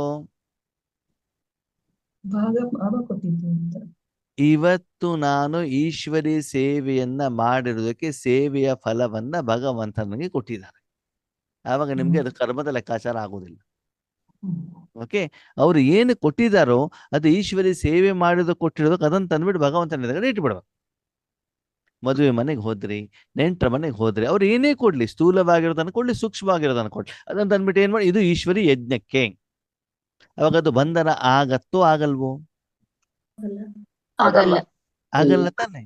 ಇವತ್ತು ನಾನು ಈಶ್ವರಿ ಸೇವೆಯನ್ನ ಮಾಡಿರುವುದಕ್ಕೆ ಸೇವೆಯ ಫಲವನ್ನ ಭಗವಂತನಿಗೆ ಕೊಟ್ಟಿದ್ದಾರೆ. ಆವಾಗ ನಿಮ್ಗೆ ಅದು ಕರ್ಮದ ಲೆಕ್ಕಾಚಾರ ಆಗುದಿಲ್ಲ. ಓಕೆ, ಅವ್ರು ಏನು ಕೊಟ್ಟಿದ್ದಾರೋ ಅದು ಈಶ್ವರಿ ಸೇವೆ ಮಾಡಿದ ಕೊಟ್ಟಿರೋದಕ್ಕೆ ಅದನ್ನು ತಂದ್ಬಿಟ್ಟು ಭಗವಂತನ ಎದುರುಗಡೆ ಇಟ್ಬಿಡ್ಬೇಕು. ಮದುವೆ ಮನೆಗೆ ಹೋದ್ರಿ, ನೆಂಟರ ಮನೆಗೆ ಹೋದ್ರಿ, ಅವ್ರು ಏನೇ ಕೊಡ್ಲಿ, ಸ್ಥೂಲವಾಗಿರೋದನ್ನ ಕೊಡ್ಲಿ, ಸೂಕ್ಷ್ಮವಾಗಿರೋದನ್ನ ಕೊಡ್ಲಿ, ಅದನ್ನ ತಂದ್ಬಿಟ್ಟು ಏನ್ ಮಾಡಿ, ಇದು ಈಶ್ವರಿ ಯಜ್ಞಕ್ಕೆ. ಅವಾಗ ಅದು ಬಂಧನ ಆಗತ್ತೋ ಆಗಲ್ವೋ? ಆಗಲ್ಲ. ಆಗಲ್ಲ ತಾನೆ.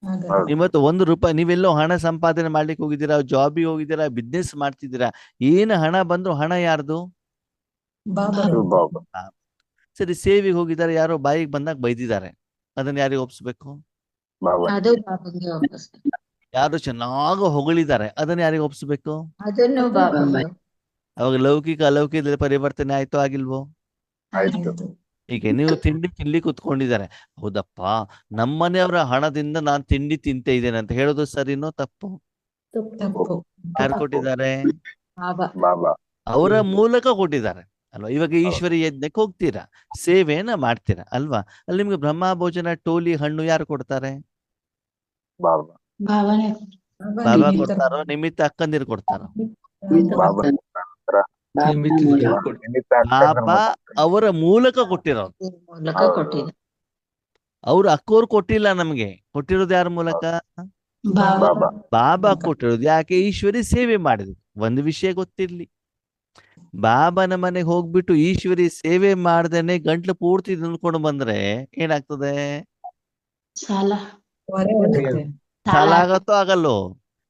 ಆಗಲ್ಲ. ಇವತ್ತು ₹1 ನೀವೆಲ್ಲೋ ಹಣ ಸಂಪಾದನೆ ಮಾಡ್ಲಿಕ್ಕೆ ಹೋಗಿದ್ದೀರಾ, ಜಾಬಿಗೆ ಹೋಗಿದ್ದೀರಾ, ಬಿಸ್ನೆಸ್ ಮಾಡ್ತಿದ್ದೀರಾ, ಏನು ಹಣ ಬಂದ್ರು ಹಣ ಯಾರ್ದು? ಬಾಬಾ ಬಾಬಾ ಸರಿ, ಸೇವೆಗೆ ಹೋಗಿದ್ದಾರೆ, ಯಾರೋ ಬಾಯಿಗೆ ಬಂದಾಗ ಬೈದಿದ್ದಾರೆ, ಅದನ್ನ ಯಾರಿಗೆ ಒಪ್ಸ್ಬೇಕು? ಬಾಬಾ ಅದು ಬಾಬಂಗೆ ವಾಪಸ್. ಯಾರು ಚೆನ್ನಾಗಿ ಹೊಗಳಿದ್ದಾರೆ, ಅದನ್ನ ಯಾರಿಗೆ ಒಪ್ಸ್ಬೇಕು? ಅದನ್ನು ಬಾಬಂಗೆ. ಅವಾಗ ಲೌಕಿಕ ಅಲೌಕಿಕದಲ್ಲಿ ಪರಿವರ್ತನೆ ಆಯ್ತೋ ಆಗಿಲ್ವೋ? ಆಯ್ತು. ಈಗ ನೀವು ತಿಂಡಿ ಕುತ್ಕೊಂಡಿದ್ದಾರೆ, ಹೌದಪ್ಪ ನಮ್ಮನೆಯವರ ಹಣದಿಂದ ನಾನು ತಿಂಡಿ ತಿಂತ ಇದ್ದೇನೆ ಅಂತ ಹೇಳೋದು ಸರಿನೋ ತಪ್ಪು? ತಪ್ಪು. ಯಾರು ಕೊಟ್ಟಿದ್ದಾರೆ? ಬಾಬಾ. ಬಾಬಾ ಅವರ ಮೂಲಕ ಕೊಟ್ಟಿದ್ದಾರೆ ಅಲ್ವಾ? ಇವಾಗ ಈಶ್ವರಿ ಯಜ್ಞಕ್ಕೆ ಹೋಗ್ತೀರಾ, ಸೇವೆಯನ್ನ ಮಾಡ್ತೀರಾ ಅಲ್ವಾ? ಅಲ್ಲಿ ನಿಮ್ಗೆ ಬ್ರಹ್ಮ ಭೋಜನ, ಟೋಲಿ, ಹಣ್ಣು ಯಾರು ಕೊಡ್ತಾರೆ? ಬಾಬಾ ಭಾವನೆ. ಬಾಬಾ ಕೊಡ್ತಾರೋ, ನಿಮಿತ್ತ ಅಕ್ಕಂದಿರು ಕೊಡ್ತಾರೋ? ಬಾಬಾ ಬಾಬಾ ಅವರ ಮೂಲಕ ಕೊಟ್ಟಿರೋದು. ಮೂಲಕ ಕೊಟ್ಟಿದೆ. ಅವ್ರ ಅಕ್ಕೋರು ಕೊಟ್ಟಿಲ್ಲ, ನಮ್ಗೆ ಕೊಟ್ಟಿರೋದು ಯಾರ ಮೂಲಕ? ಬಾಬಾ. ಬಾಬಾ ಬಾಬಾ ಕೊಟ್ಟಿರೋದು. ಯಾಕೆ? ಈಶ್ವರಿ ಸೇವೆ ಮಾಡಿದ್ರು. ಒಂದು ವಿಷಯ ಗೊತ್ತಿರ್ಲಿ, ಬಾಬಾನ ಮನೆಗೆ ಹೋಗ್ಬಿಟ್ಟು ಈಶ್ವರಿ ಸೇವೆ ಮಾಡ್ದೇನೆ ಗಂಟ್ಲು ಪೂರ್ತಿ ತಿಂದ್ಕೊಂಡು ಬಂದ್ರೆ ಏನಾಗ್ತದೆ? ಸಾಲ. ಹೊರೆ ಆಗುತ್ತೆ. ಸಾಲ ಆಗತ್ತೋ ಆಗಲ್ಲೋ?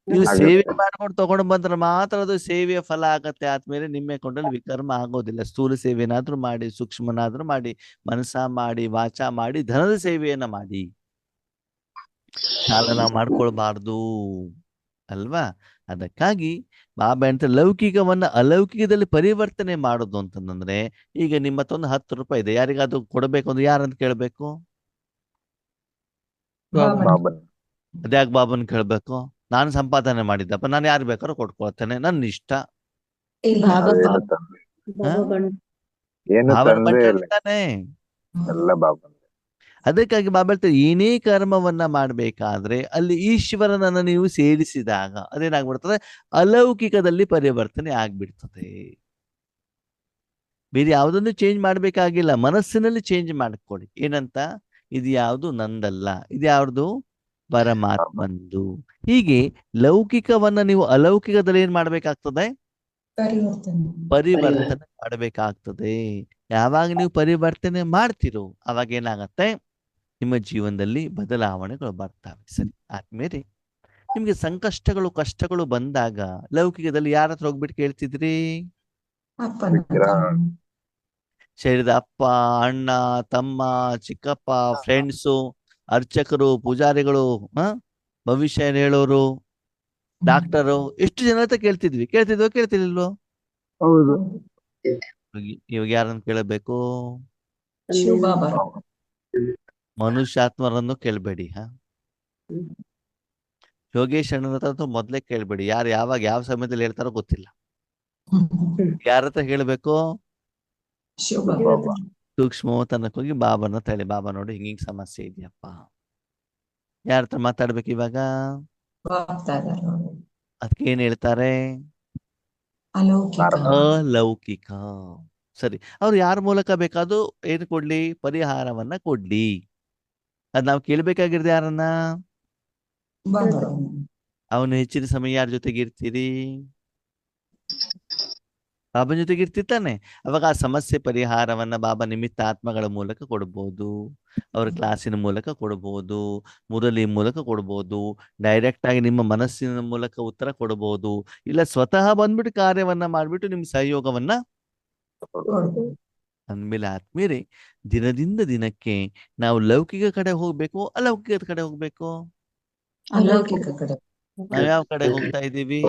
ನೀವು ಆಗುತ್ತೆ. ಸೇವೆ ಮಾಡ್ಕೊಂಡು ತಗೊಂಡು ಬಂದ್ರೆ ಮಾತ್ರ ಅದು ಸೇವೆಯ ಫಲ ಆಗತ್ತೆ. ಆದ್ಮೇಲೆ ನಿಮ್ಮ ಅಕೌಂಟಲ್ಲಿ ವಿಕರ್ಮ ಆಗೋದಿಲ್ಲ. ಸ್ಥೂಲ ಸೇವೆನಾದ್ರೂ ಮಾಡಿ, ಸೂಕ್ಷ್ಮನಾದ್ರೂ ಮಾಡಿ, ಮನಸ ಮಾಡಿ, ವಾಚ ಮಾಡಿ, ಧನದ ಸೇವೆಯನ್ನ ಮಾಡಿ. ಸಾಲ ನಾವು ಮಾಡ್ಕೊಳ್ಬಾರ್ದು ಅಲ್ವಾ? ಅದಕ್ಕಾಗಿ ಬಾಬಾ ಅಂತ ಲೌಕಿಕವನ್ನ ಅಲೌಕಿಕದಲ್ಲಿ ಪರಿವರ್ತನೆ ಮಾಡೋದು ಅಂತಂದ್ರೆ, ಈಗ ನಿಮ್ಮ ಹತ್ರ ಒಂದು ₹10 ಇದೆ, ಯಾರಿಗಾದ್ರೂ ಕೊಡಬೇಕು ಅಂದ್ರೆ ಯಾರಂತ ಕೇಳ್ಬೇಕು? ಬಾಬಾ ಅದ್ಯಾಕೆ ಬಾಬನ್ ಕೇಳ್ಬೇಕು? ನಾನು ಸಂಪಾದನೆ ಮಾಡಿದ್ದಪ್ಪ, ನಾನು ಯಾರು ಬೇಕಾದ್ರೂ ಕೊಟ್ಕೊಳ್ತೇನೆ, ನನ್ನ ಇಷ್ಟ. ಇಲ್ಲ. ಬಾಬಾ. ಏನು ತಂದೆ ಏನು ಬಾಬನ ತಂದೆ ಬಂಟ ಇಲ್ಲ, ತಾನೆ. ಎಲ್ಲ ಬಾಬಾ ಅದಕ್ಕಾಗಿ ಬಾಬಾ ಹೇಳ್ತಾರೆ, ಏನೇ ಕರ್ಮವನ್ನ ಮಾಡ್ಬೇಕಾದ್ರೆ ಅಲ್ಲಿ ಈಶ್ವರನನ್ನ ನೀವು ಸೇರಿಸಿದಾಗ ಅದೇನಾಗ್ಬಿಡ್ತದೆ? ಅಲೌಕಿಕದಲ್ಲಿ ಪರಿವರ್ತನೆ ಆಗ್ಬಿಡ್ತದೆ. ಬೇರೆ ಯಾವುದನ್ನು ಚೇಂಜ್ ಮಾಡ್ಬೇಕಾಗಿಲ್ಲ, ಮನಸ್ಸಿನಲ್ಲಿ ಚೇಂಜ್ ಮಾಡ್ಕೊಳ್ಳಿ. ಏನಂತ? ಇದು ಯಾವುದು ನಂದಲ್ಲ, ಇದು ಯಾವ್ದು? ಪರಮಾತ್ಮಂದು. ಹೀಗೆ ಲೌಕಿಕವನ್ನ ನೀವು ಅಲೌಕಿಕದಲ್ಲಿ ಏನ್ ಮಾಡ್ಬೇಕಾಗ್ತದೆ? ಪರಿವರ್ತನೆ ಮಾಡಬೇಕಾಗ್ತದೆ. ಯಾವಾಗ ನೀವು ಪರಿವರ್ತನೆ ಮಾಡ್ತಿರೋ ಅವಾಗ ಏನಾಗತ್ತೆ? ನಿಮ್ಮ ಜೀವನದಲ್ಲಿ ಬದಲಾವಣೆಗಳು ಬರ್ತವೆ. ಸರಿ, ಆದ್ಮೇಲೆ ನಿಮ್ಗೆ ಸಂಕಷ್ಟಗಳು, ಕಷ್ಟಗಳು ಬಂದಾಗ ಲೌಕಿಕದಲ್ಲಿ ಯಾರ ಹತ್ರ ಹೋಗ್ಬಿಟ್ಟು ಕೇಳ್ತಿದ್ರಿ? ಶರೀರದ ಅಪ್ಪ, ಅಣ್ಣ, ತಮ್ಮ, ಚಿಕ್ಕಪ್ಪ, ಫ್ರೆಂಡ್ಸು, ಅರ್ಚಕರು, ಪೂಜಾರಿಗಳು, ಭವಿಷ್ಯ ಹೇಳೋರು, ಡಾಕ್ಟರು, ಎಷ್ಟು ಜನ ಹತ್ರ ಕೇಳ್ತಿದ್ವಿ? ಕೇಳ್ತಿರ್ಲಿಲ್ವೋ? ಹೌದು. ಇವಾಗ ಯಾರನ್ನು ಕೇಳಬೇಕು? ಶಿವಬಾಬಾ. ಮನುಷ್ಯಾತ್ಮರನ್ನು ಕೇಳ್ಬೇಡಿ. ಯೋಗೇಶ್ ಅಣ್ಣನ ಹತ್ರ ಮೊದ್ಲೇ ಕೇಳ್ಬೇಡಿ. ಯಾರು ಯಾವಾಗ ಯಾವ ಸಮಯದಲ್ಲಿ ಹೇಳ್ತಾರೋ ಗೊತ್ತಿಲ್ಲ. ಯಾರ ಹತ್ರ ಹೇಳ್ಬೇಕು? ಶಿವಬಾಬಾ. ಸೂಕ್ಷ್ಮತನಕ್ಕೆ ಹೋಗಿ ಬಾಬನ ಹತ್ರ ಹೇಳಿ, ಬಾಬಾ ನೋಡಿ ಹಿಂಗಿಂಗ್ ಸಮಸ್ಯೆ ಇದೆಯಪ್ಪ. ಯಾರ ಹತ್ರ ಮಾತಾಡ್ಬೇಕು ಇವಾಗ? ಅದಕ್ಕೆ ಏನ್ ಹೇಳ್ತಾರೆ? ಅಲೌಕಿಕ. ಸರಿ, ಅವ್ರು ಯಾರ ಮೂಲಕ ಬೇಕಾದ್ರೂ ಏನ್ ಕೊಡ್ಲಿ? ಪರಿಹಾರವನ್ನ ಕೊಡ್ಲಿ. ಅದ್ ನಾವು ಕೇಳ್ಬೇಕಾಗಿರೋದು ಯಾರನ್ನ? ಅವನು ಹೆಚ್ಚಿನ ಸಮಯ ಯಾರ ಜೊತೆಗೆ ಇರ್ತೀರಿ? ಬಾಬನ ಜೊತೆಗೆ ಇರ್ತಿರ್ತಾನೆ. ಅವಾಗ ಆ ಸಮಸ್ಯೆ ಪರಿಹಾರವನ್ನ ಬಾಬಾ ನಿಮಿತ್ತ ಆತ್ಮಗಳ ಮೂಲಕ ಕೊಡ್ಬೋದು, ಅವ್ರ ಕ್ಲಾಸಿನ ಮೂಲಕ ಕೊಡ್ಬೋದು, ಮುರಳಿ ಮೂಲಕ ಕೊಡ್ಬೋದು, ಡೈರೆಕ್ಟ್ ಆಗಿ ನಿಮ್ಮ ಮನಸ್ಸಿನ ಮೂಲಕ ಉತ್ತರ ಕೊಡ್ಬೋದು, ಇಲ್ಲ ಸ್ವತಃ ಬಂದ್ಬಿಟ್ಟು ಕಾರ್ಯವನ್ನ ಮಾಡ್ಬಿಟ್ಟು ನಿಮ್ ಸಹಯೋಗವನ್ನ ಅಂದ್ಮೇಲೆ ಆದ್ಮೇಲೆ ದಿನದಿಂದ ದಿನಕ್ಕೆ ನಾವು ಲೌಕಿಕ ಕಡೆ ಹೋಗ್ಬೇಕು, ಅಲೌಕಿಕದ ಕಡೆ ಹೋಗ್ಬೇಕು? ಅಲೌಕಿಕ ಕಡೆ. ನಾವ್ ಯಾವ ಕಡೆ ಹೋಗ್ತಾ ಇದ್ದೀವಿ?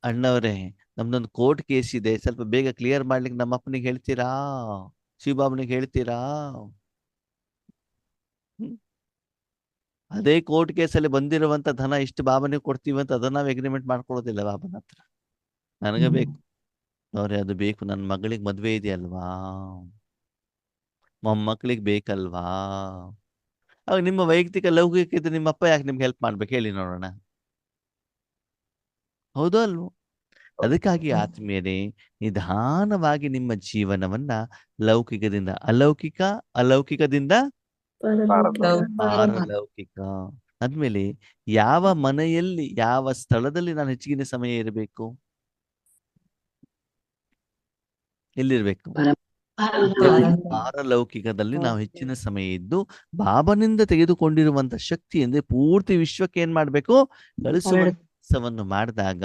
ಅಣ್ಣವ್ರೆ, ನಮ್ದೊಂದು ಕೋರ್ಟ್ ಕೇಸ್ ಇದೆ, ಸ್ವಲ್ಪ ಬೇಗ ಕ್ಲಿಯರ್ ಮಾಡ್ಲಿಕ್ಕೆ ನಮ್ಮ ಅಪ್ಪನಿಗೆ ಹೇಳ್ತೀರಾ? ಶಿವಬಾಬನಿಗೆ ಹೇಳ್ತೀರಾ? ಅದೇ ಕೋರ್ಟ್ ಕೇಸಲ್ಲಿ ಬಂದಿರುವಂತ ಧನ ಇಷ್ಟು ಬಾಬನಿಗೆ ಕೊಡ್ತೀವಿ ಅಂತ ಅದನ್ನ ನಾವು ಅಗ್ರಿಮೆಂಟ್ ಮಾಡ್ಕೊಳ್ಳೋದಿಲ್ಲ ಬಾಬನ ಹತ್ರ. ನನಗೆ ಬೇಕು ಅವ್ರೆ, ಅದು ಬೇಕು, ನನ್ನ ಮಗಳಿಗೆ ಮದ್ವೆ ಇದೆಯಲ್ವಾ, ಮೊಮ್ಮಕ್ಳಿಗೆ ಬೇಕಲ್ವಾ? ಅವಾಗ ನಿಮ್ಮ ವೈಯಕ್ತಿಕ ಲೌಕಿಕ ಇದ್ರೆ ನಿಮ್ಮಪ್ಪ ಯಾಕೆ ನಿಮ್ಗೆ ಹೆಲ್ಪ್ ಮಾಡ್ಬೇಕು ಹೇಳಿ ನೋಡೋಣ? ಹೌದೋ ಅಲ್ವೋ? ಅದಕ್ಕಾಗಿ ಆತ್ಮೀಯರೇ, ನಿಧಾನವಾಗಿ ನಿಮ್ಮ ಜೀವನವನ್ನ ಲೌಕಿಕದಿಂದ ಅಲೌಕಿಕ, ಅಲೌಕಿಕದಿಂದ ಪಾರಲೌಕಿಕ ಆದ್ಮೇಲೆ ಯಾವ ಮನೆಯಲ್ಲಿ, ಯಾವ ಸ್ಥಳದಲ್ಲಿ ನಾನು ಹೆಚ್ಚಿನ ಸಮಯ ಇರಬೇಕು? ಎಲ್ಲಿರ್ಬೇಕು? ಪಾರಲೌಕಿಕದಲ್ಲಿ ನಾವು ಹೆಚ್ಚಿನ ಸಮಯ ಇದ್ದು ಬಾಬನಿಂದ ತೆಗೆದುಕೊಂಡಿರುವಂತ ಶಕ್ತಿ ಅಂದ್ರೆ ಪೂರ್ತಿ ವಿಶ್ವಕ್ಕೆ ಏನ್ ಮಾಡ್ಬೇಕು? ಕಳಿಸುವ ಕೆಲಸವನ್ನು ಮಾಡಿದಾಗ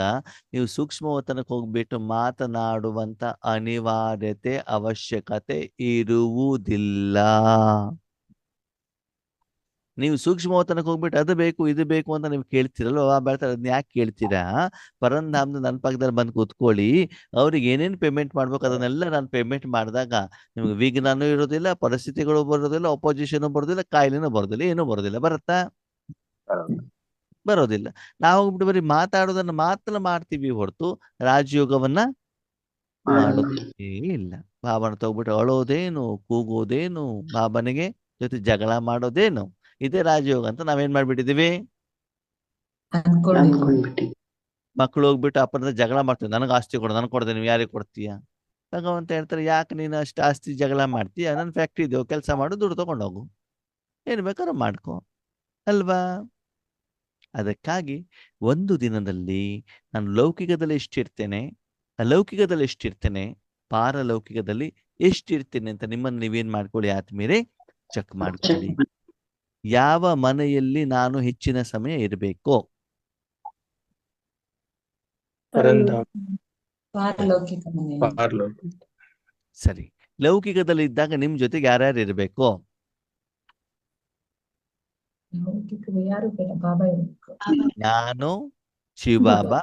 ನೀವು ಸೂಕ್ಷ್ಮವತನಕ್ಕೆ ಹೋಗ್ಬಿಟ್ಟು ಮಾತನಾಡುವಂತ ಅನಿವಾರ್ಯತೆ, ಅವಶ್ಯಕತೆ ಇರುವುದಿಲ್ಲ. ನೀವು ಸೂಕ್ಷ್ಮವತನಕ್ಕೆ ಹೋಗ್ಬಿಟ್ಟು ಅದು ಬೇಕು ಇದು ಬೇಕು ಅಂತ ನೀವು ಕೇಳ್ತೀರಲ್ವ, ಬೆಳ್ತಾರೆ. ಅದನ್ನ ಯಾಕೆ ಕೇಳ್ತೀರಾ? ಪರಂಧಾಮದ ನನ್ನ ಪಕ್ಕದಲ್ಲಿ ಬಂದು ಕೂತ್ಕೊಳ್ಳಿ, ಅವ್ರಿಗೆ ಏನೇನು ಪೇಮೆಂಟ್ ಮಾಡ್ಬೇಕು ಅದನ್ನೆಲ್ಲ ನಾನು ಪೇಮೆಂಟ್ ಮಾಡಿದಾಗ ನಿಮ್ಗೆ ವಿಘ್ನನೂ ಇರೋದಿಲ್ಲ, ಪರಿಸ್ಥಿತಿಗಳು ಬರೋದಿಲ್ಲ, ಅಪೋಸಿಷನ್ ಬರೋದಿಲ್ಲ, ಕಾಯಿಲೆನೂ ಬರೋದಿಲ್ಲ, ಏನೂ ಬರೋದಿಲ್ಲ. ಬರುತ್ತಾ? ಬರೋದಿಲ್ಲ. ನಾವು ಹೋಗ್ಬಿಟ್ಟು ಬರೀ ಮಾತಾಡೋದನ್ನ ಮಾತ್ರ ಮಾಡ್ತೀವಿ ಹೊರತು ರಾಜಯೋಗವನ್ನ ಮಾಡೋದೇ ಇಲ್ಲ. ಬಾಬನ ತಗೋಬಿಟ್ಟು ಅಳೋದೇನು, ಕೂಗೋದೇನು, ಬಾಬನಿಗೆ ಜೊತೆ ಜಗಳ ಮಾಡೋದೇನು, ಇದೇ ರಾಜಯೋಗ ಅಂತ ನಾವೇನ್ ಮಾಡ್ಬಿಟ್ಟಿದೀವಿ? ಮಕ್ಕಳು ಹೋಗ್ಬಿಟ್ಟು ಅಪ್ಪನ ಜಗಳ ಮಾಡ್ತೀವಿ, ನನಗೆ ಆಸ್ತಿ ಕೊಡು, ನನಗೆ ಕೊಡ್ದೆ, ನೀವು ಯಾರಿಗೆ ಕೊಡ್ತೀಯ? ಭಗವಂತ ಹೇಳ್ತಾರೆ, ಯಾಕೆ ನೀನು ಅಷ್ಟು ಆಸ್ತಿ ಜಗಳ ಮಾಡ್ತೀಯ? ನನ್ನ ಫ್ಯಾಕ್ಟ್ರಿ ಇದೆಯೋ, ಕೆಲಸ ಮಾಡು, ದುಡ್ಡು ತಗೊಂಡೋಗು, ಏನ್ ಬೇಕಾದ್ರೂ ಮಾಡ್ಕೊ ಅಲ್ವಾ? ಅದಕ್ಕಾಗಿ ಒಂದು ದಿನದಲ್ಲಿ ನಾನು ಲೌಕಿಕದಲ್ಲಿ ಎಷ್ಟಿರ್ತೇನೆ, ಅಲೌಕಿಕದಲ್ಲಿ ಎಷ್ಟಿರ್ತೇನೆ, ಪಾರಲೌಕಿಕದಲ್ಲಿ ಎಷ್ಟಿರ್ತೇನೆ ಅಂತ ನಿಮ್ಮನ್ನು ನೀವೇನ್ ಮಾಡ್ಕೊಳ್ಳಿ ಆತ್ಮೀಯರೇ, ಚೆಕ್ ಮಾಡ್ಕೊಳ್ಳಿ. ಯಾವ ಮನೆಯಲ್ಲಿ ನಾನು ಹೆಚ್ಚಿನ ಸಮಯ ಇರಬೇಕು? ಪಾರಲೌಕಿಕ ಮನೆಯಲ್ಲಿ. ಸರಿ. ಲೌಕಿಕದಲ್ಲಿ ಇದ್ದಾಗ ನಿಮ್ ಜೊತೆಗೆ ಯಾರ್ಯಾರು ಇರಬೇಕು? ಲೌಕಿಕದಲ್ಲಿ ಯಾರು ಬೇಡ, ಬಾಬಾ ಇರಬೇಕು. ನಾನು, ಶಿವಬಾಬಾ,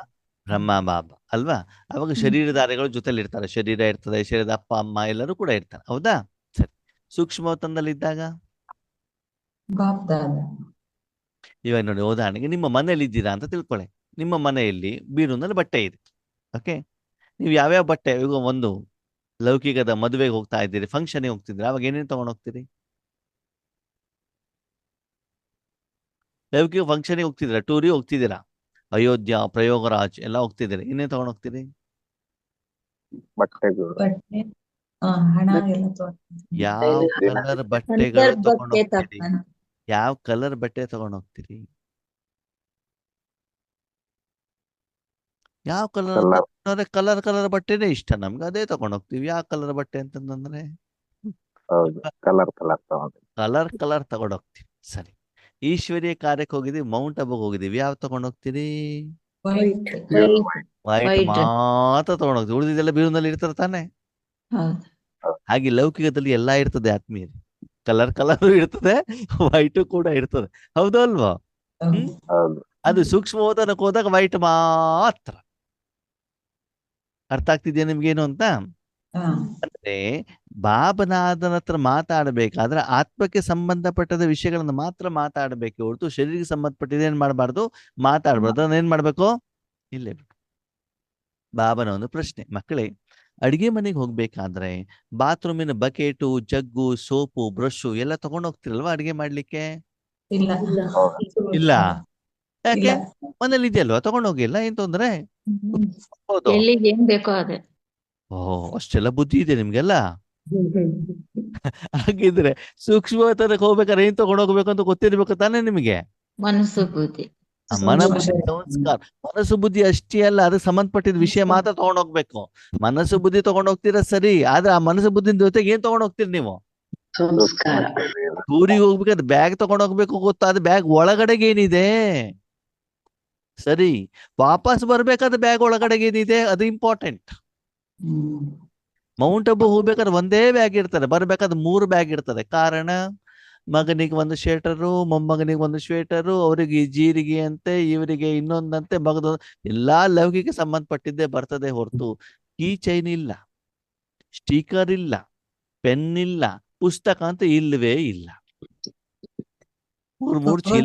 ಬ್ರಹ್ಮ ಬಾಬಾ ಅಲ್ವಾ? ಅವಾಗ ಶರೀರಧಾರಿಗಳು ಜೊತೆಲಿ ಇರ್ತಾರೆ, ಶರೀರ ಇರ್ತದೆ, ಶರೀರದ ಅಪ್ಪ ಅಮ್ಮ ಎಲ್ಲರೂ ಕೂಡ ಇರ್ತಾರೆ, ಹೌದಾ? ಸರಿ. ಸೂಕ್ಷ್ಮವತನದಲ್ಲಿ ಇದ್ದಾಗ ಬಾಪ್ದಾದ. ಇವಾಗ ನೋಡಿ, ಉದಾಹರಣೆಗೆ ನಿಮ್ಮ ಮನೆಯಲ್ಲಿ ಇದ್ದೀರಾ ಅಂತ ತಿಳ್ಕೊಳ್ಳಿ. ನಿಮ್ಮ ಮನೆಯಲ್ಲಿ ಬೀರುನಲ್ಲಿ ಬಟ್ಟೆ ಇದೆ. ಓಕೆ, ನೀವು ಯಾವ್ಯಾವ ಬಟ್ಟೆ, ಈಗ ಒಂದು ಲೌಕಿಕದ ಮದುವೆಗೆ ಹೋಗ್ತಾ ಇದ್ದೀರಿ, ಫಂಕ್ಷನ್ಗೆ ಹೋಗ್ತಿದ್ದೀರಿ, ಅವಾಗ ಏನೇನು ತಗೊಂಡು ಹೋಗ್ತೀರಿ? ಲೌಕಿಕ ಫಂಕ್ಷನ್ಗೆ ಹೋಗ್ತಿದ್ದೀರಾ, ಟೂರಿಗೆ ಹೋಗ್ತಿದ್ದೀರಾ, ಅಯೋಧ್ಯ, ಪ್ರಯೋಗರಾಜ್ ಎಲ್ಲ ಹೋಗ್ತಿದ್ದೀರಿ, ಇನ್ನೇನು ತಗೊಂಡು ಹೋಗ್ತೀರಿ? ಬಟ್ಟೆಗಳು, ಬಟ್ಟೆ, ಹಣ ಎಲ್ಲ ಯಾವ ಕಲರ್ ಬಟ್ಟೆಗಳು ತಗೊಂಡು ಹೋಗ್ತೀರಿ? ಯಾವ ಕಲರ್ ಬಟ್ಟೆ ತಗೊಂಡು ಹೋಗ್ತೀರಿ? ಯಾವ ಕಲರ್? ಕಲರ್ ಕಲರ್ ಬಟ್ಟೆನೇ ಇಷ್ಟ ನಮ್ಗೆ, ಅದೇ ತಗೊಂಡು ಹೋಗ್ತೀವಿ. ಯಾವ ಕಲರ್ ಬಟ್ಟೆ ಅಂತಂದ್ರೆ ಕಲರ್ ಕಲರ್ ತಗೊಂಡು ಹೋಗ್ತೀವಿ. ಸರಿ. ಈಶ್ವರೀಯ ಕಾರ್ಯಕ್ಕೆ ಹೋಗಿದೀವಿ, ಮೌಂಟ್ ಅಬುಗೆ ಹೋಗಿದೀವಿ, ಯಾವ ತಗೊಂಡು ಹೋಗ್ತೀರಿ? ವೈಟ್ ಮಾತ್ರ ತಗೊಂಡು ಹೋಗ್ತೀವಿ, ಉಳಿದಿದ್ದೆಲ್ಲ ಬೀರುನಲ್ಲಿ ಇರ್ತಾರೆ ತಾನೆ. ಹಾಗೆ ಲೌಕಿಕದಲ್ಲಿ ಎಲ್ಲಾ ಇರ್ತದೆ ಆತ್ಮೀಯರೇ, ಕಲರ್ ಇರ್ತದೆ, ವೈಟು ಕೂಡ ಇರ್ತದೆ, ಹೌದು ಅಲ್ವಾ? ಅದು ಸೂಕ್ಷ್ಮವತನಕ್ಕೆ ಹೋದಾಗ ವೈಟ್ ಮಾತ್ರ. ಅರ್ಥ ಆಗ್ತಿದ್ಯಾ ನಿಮ್ಗೇನು ಅಂತ? ಅಂದ್ರೆ ಬಾಬನಾದನ ಹತ್ರ ಮಾತಾಡಬೇಕಾದ್ರೆ ಆತ್ಮಕ್ಕೆ ಸಂಬಂಧಪಟ್ಟದ ವಿಷಯಗಳನ್ನ ಮಾತ್ರ ಮಾತಾಡಬೇಕು ಹೊರತು ಶರೀರಕ್ಕೆ ಸಂಬಂಧಪಟ್ಟಿದ ಏನ್ ಮಾಡಬಾರ್ದು, ಮಾತಾಡ್ಬಾರ್ದು. ಅದನ್ನ ಏನ್ ಮಾಡ್ಬೇಕು? ಇಲ್ಲೇ ಬಾಬನ ಒಂದು ಪ್ರಶ್ನೆ, ಮಕ್ಕಳೇ, ಅಡಿಗೆ ಮನೆಗೆ ಹೋಗ್ಬೇಕಾದ್ರೆ ಬಾತ್ರೂಮಿನ ಬಕೆಟು, ಜಗ್ಗು, ಸೋಪು, ಬ್ರಷ್ ಎಲ್ಲ ತಗೊಂಡು ಹೋಗ್ತಿರಲ್ವಾ ಅಡಿಗೆ ಮಾಡ್ಲಿಕ್ಕೆ? ಇಲ್ಲ. ಯಾಕೆ? ಮನೇಲಿ ಇದೆಯಲ್ವಾ, ತಗೊಂಡು ಹೋಗಿಲ್ಲ, ಏನ್ ತೊಂದ್ರೆ? ಹೌದು. ಏನ್ ಬೇಕೋ ಅದೇ. ಅಷ್ಟೆಲ್ಲ ಬುದ್ಧಿ ಇದೆ ನಿಮ್ಗೆಲ್ಲ. ಹಾಗಿದ್ರೆ ಸೂಕ್ಷ್ಮವತನಕ್ಕೆ ಹೋಗ್ಬೇಕಾದ್ರೆ ಏನ್ ತಗೊಂಡು ಹೋಗ್ಬೇಕು ಅಂತ ಗೊತ್ತಿರ್ಬೇಕು ತಾನೇ ನಿಮಗೆ? ಮನಸ್ಸು ಬುದ್ಧಿ, ಸಂಸ್ಕಾರ. ಮನಸ್ಸು ಬುದ್ಧಿ ಅಷ್ಟೇ ಅಲ್ಲ, ಅದಕ್ಕೆ ಸಂಬಂಧಪಟ್ಟಿದ ವಿಷಯ ಮಾತ್ರ ತಗೊಂಡು ಹೋಗ್ಬೇಕು. ಮನಸ್ಸು ಬುದ್ಧಿ ತಗೊಂಡು ಹೋಗ್ತೀರಾ ಸರಿ, ಆದ್ರೆ ಆ ಮನಸ್ಸು ಬುದ್ಧಿ ಜೊತೆಗೆ ಏನ್ ತಗೊಂಡು ಹೋಗ್ತೀರಿ ನೀವು? ಟೂರಿಗೆ ಹೋಗ್ಬೇಕಾದ್ರೆ ಬ್ಯಾಗ್ ತಗೊಂಡು ಹೋಗ್ಬೇಕು, ಗೊತ್ತಾ? ಅದು ಬ್ಯಾಗ್ ಒಳಗಡೆಗೆ ಏನಿದೆ? ಸರಿ. ವಾಪಸ್ ಬರ್ಬೇಕಾದ್ರೆ ಬ್ಯಾಗ್ ಒಳಗಡೆಗೆ ಏನಿದೆ ಅದು ಇಂಪಾರ್ಟೆಂಟ್. ಮೌಂಟ್ ಅಬು ಹೋಗ್ಬೇಕಾದ್ರೆ ಒಂದೇ ಬ್ಯಾಗ್ ಇರ್ತದೆ, ಬರ್ಬೇಕಾದ್ರೆ 3 ಬ್ಯಾಗ್ ಇರ್ತದೆ. ಕಾರಣ, ಮಗನಿಗೆ ಒಂದು ಶೇಟರು, ಮೊಮ್ಮಗನಿಗೆ ಒಂದು ಸ್ವೇಟರು, ಅವರಿಗೆ ಜೀರಿಗೆ ಅಂತೆ, ಇವರಿಗೆ ಇನ್ನೊಂದಂತೆ, ಮಗದ ಎಲ್ಲಾ ಲೌಕಿಕ ಸಂಬಂಧಪಟ್ಟಿದ್ದೇ ಬರ್ತದೆ ಹೊರತು ಕೀ ಚೈನ್ ಇಲ್ಲ, ಸ್ಟಿಕರ್ ಇಲ್ಲ, ಪೆನ್ ಇಲ್ಲ, ಪುಸ್ತಕ ಅಂತ ಇಲ್ಲವೇ ಇಲ್ಲ. 3 ಚೀಲ.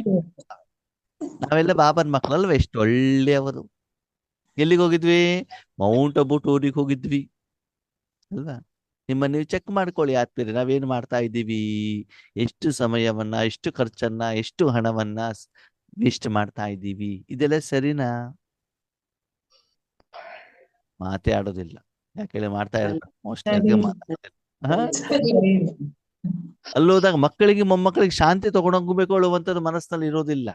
ನಾವೆಲ್ಲ ಬಾಬನ್ ಮಕ್ಕಳಲ್ವ, ಎಷ್ಟು ಒಳ್ಳೆಯವರು. ಎಲ್ಲಿಗೆ ಹೋಗಿದ್ವಿ? ಮೌಂಟ್ ಅಬು ಟೂರಿಗೆ ಹೋಗಿದ್ವಿ ಅಲ್ವಾ? ನಿಮ್ಮನ್ನು ನೀವು ಚೆಕ್ ಮಾಡ್ಕೊಳ್ಳಿ ಆತ್ಮೀಯರೇ, ನಾವೇನು ಮಾಡ್ತಾ ಇದ್ದೀವಿ, ಎಷ್ಟು ಸಮಯವನ್ನ, ಎಷ್ಟು ಖರ್ಚನ್ನ, ಎಷ್ಟು ಹಣವನ್ನ ವೇಸ್ಟ್ ಮಾಡ್ತಾ ಇದ್ದೀವಿ, ಇದೆಲ್ಲ ಸರಿನಾ? ಮಾತೇ ಆಡೋದಿಲ್ಲ. ಯಾಕೆ ಮಾಡ್ತಾ ಇರ್ತಾರೆ ಮೋಸ್ಟ್ಲಿ ಸರಿ. ಮಾತಾಡೋದಿಲ್ಲ. ಸರಿ ಇಲ್ಲ. ಅಲ್ಲೋದಾಗ ಮಕ್ಕಳಿಗೆ ಮೊಮ್ಮಕ್ಕಳಿಗೆ ಶಾಂತಿ ತಗೊಂಡೋಗ್ಬೇಕು ಹೇಳುವಂಥದ್ದು ಮನಸ್ಸಿನಲ್ಲಿ ಇರೋದಿಲ್ಲ.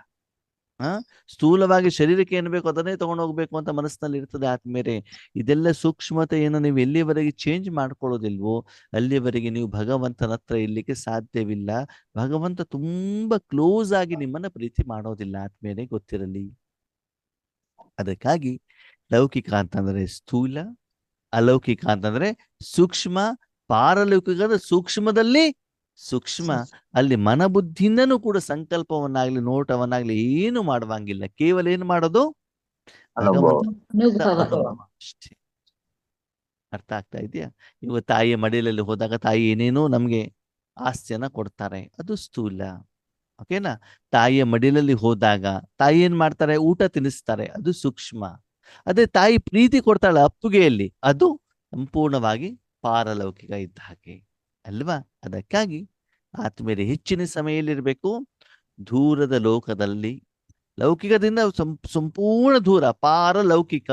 ಸ್ಥೂಲವಾಗಿ ಶರೀರಕ್ಕೆ ಏನ್ ಬೇಕು ಅದನ್ನೇ ತಗೊಂಡು ಹೋಗ್ಬೇಕು ಅಂತ ಮನಸ್ಸಿನಲ್ಲಿ ಇರ್ತದೆ. ಆದ್ಮೇಲೆ ಇದೆಲ್ಲ ಸೂಕ್ಷ್ಮತೆಯನ್ನು ನೀವು ಎಲ್ಲಿವರೆಗೆ ಚೇಂಜ್ ಮಾಡ್ಕೊಳ್ಳೋದಿಲ್ವೋ ಅಲ್ಲಿವರೆಗೆ ನೀವು ಭಗವಂತನ ಹತ್ರ ಇರ್ಲಿಕ್ಕೆ ಸಾಧ್ಯವಿಲ್ಲ. ಭಗವಂತ ತುಂಬಾ ಕ್ಲೋಸ್ ಆಗಿ ನಿಮ್ಮನ್ನ ಪ್ರೀತಿ ಮಾಡೋದಿಲ್ಲ. ಆದ್ಮೇಲೆ ಗೊತ್ತಿರಲಿ. ಅದಕ್ಕಾಗಿ ಲೌಕಿಕ ಅಂತಂದ್ರೆ ಸ್ಥೂಲ, ಅಲೌಕಿಕ ಅಂತಂದ್ರೆ ಸೂಕ್ಷ್ಮ, ಪಾರಲೌಕಿಕದ ಸೂಕ್ಷ್ಮದಲ್ಲಿ ಸೂಕ್ಷ್ಮ. ಅಲ್ಲಿ ಮನಬುದ್ಧಿಯಿಂದನೂ ಕೂಡ ಸಂಕಲ್ಪವನ್ನಾಗ್ಲಿ ನೋಟವನ್ನಾಗ್ಲಿ ಏನು ಮಾಡುವಂಗಿಲ್ಲ. ಕೇವಲ ಏನ್ ಮಾಡೋದು? ಅನುಭವ. ಅಷ್ಟೇ. ಅರ್ಥ ಆಗ್ತಾ ಇದೆಯಾ? ಇವತ್ತು ತಾಯಿಯ ಮಡಿಲಲ್ಲಿ ಹೋದಾಗ ತಾಯಿ ಏನೇನೋ ನಮ್ಗೆ ಆಸ್ತಿಯನ್ನ ಕೊಡ್ತಾರೆ, ಅದು ಸ್ಥೂಲ. ಓಕೆನಾ? ತಾಯಿಯ ಮಡಿಲಲ್ಲಿ ಹೋದಾಗ ತಾಯಿ ಏನ್ ಮಾಡ್ತಾರೆ? ಊಟ ತಿನ್ನಿಸ್ತಾರೆ, ಅದು ಸೂಕ್ಷ್ಮ. ಅದೇ ತಾಯಿ ಪ್ರೀತಿ ಕೊಡ್ತಾಳೆ ಅಪ್ಪುಗೆಯಲ್ಲಿ, ಅದು ಸಂಪೂರ್ಣವಾಗಿ ಪಾರಲೌಕಿಕ ಇದ್ದ ಹಾಗೆ ಅಲ್ವಾ? ಅದಕ್ಕಾಗಿ ಆತ್ಮೀಯರೇ ಹೆಚ್ಚಿನ ಸಮಯದಲ್ಲಿರ್ಬೇಕು ದೂರದ ಲೋಕದಲ್ಲಿ. ಲೌಕಿಕದಿಂದ ಸಂಪೂರ್ಣ ದೂರ, ಪಾರಲೌಕಿಕ.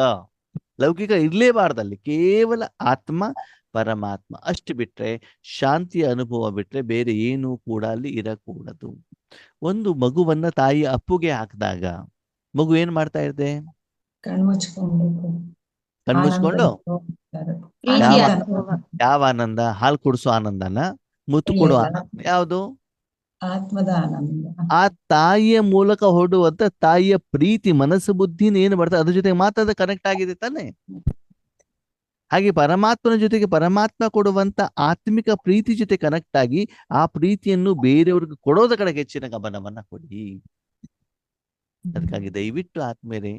ಲೌಕಿಕ ಇರ್ಲೇಬಾರ್ದಲ್ಲಿ, ಕೇವಲ ಆತ್ಮ ಪರಮಾತ್ಮ ಅಷ್ಟು ಬಿಟ್ರೆ, ಶಾಂತಿಯ ಅನುಭವ ಬಿಟ್ರೆ ಬೇರೆ ಏನೂ ಕೂಡ ಅಲ್ಲಿ ಇರಕೂಡದು. ಒಂದು ಮಗುವನ್ನ ತಾಯಿ ಅಪ್ಪುಗೆ ಹಾಕಿದಾಗ ಮಗು ಏನ್ ಮಾಡ್ತಾ ಇದೆ? ಕಣ್ಮುಚ್ಕೊಂಡು ಯಾವ ಆನಂದ? ಹಾಲು ಕುಡಿಸೋ ಆನಂದನ, ಮುತ್ತು ಕೊಡೋ ಆನಂದ ಯಾವುದು? ಆತ್ಮದ ಆನಂದ. ಆ ತಾಯಿಯ ಮೂಲಕ ಹೊರಡುವಂತ ತಾಯಿಯ ಪ್ರೀತಿ ಮನಸ್ಸು ಬುದ್ಧಿನ ಏನು ಬರ್ತದೆ ಅದ್ರ ಜೊತೆಗೆ ಮಾತ್ರ ಕನೆಕ್ಟ್ ಆಗಿದೆ ತಾನೆ. ಹಾಗೆ ಪರಮಾತ್ಮನ ಜೊತೆಗೆ ಪರಮಾತ್ಮ ಕೊಡುವಂತ ಆತ್ಮಿಕ ಪ್ರೀತಿ ಜೊತೆ ಕನೆಕ್ಟ್ ಆಗಿ ಆ ಪ್ರೀತಿಯನ್ನು ಬೇರೆಯವ್ರಿಗೆ ಕೊಡೋದ ಕಡೆಗೆ ಹೆಚ್ಚಿನ ಗಮನವನ್ನ ಕೊಡಿ. ಅದಕ್ಕಾಗಿ ದಯವಿಟ್ಟು ಆತ್ಮೇಲೆ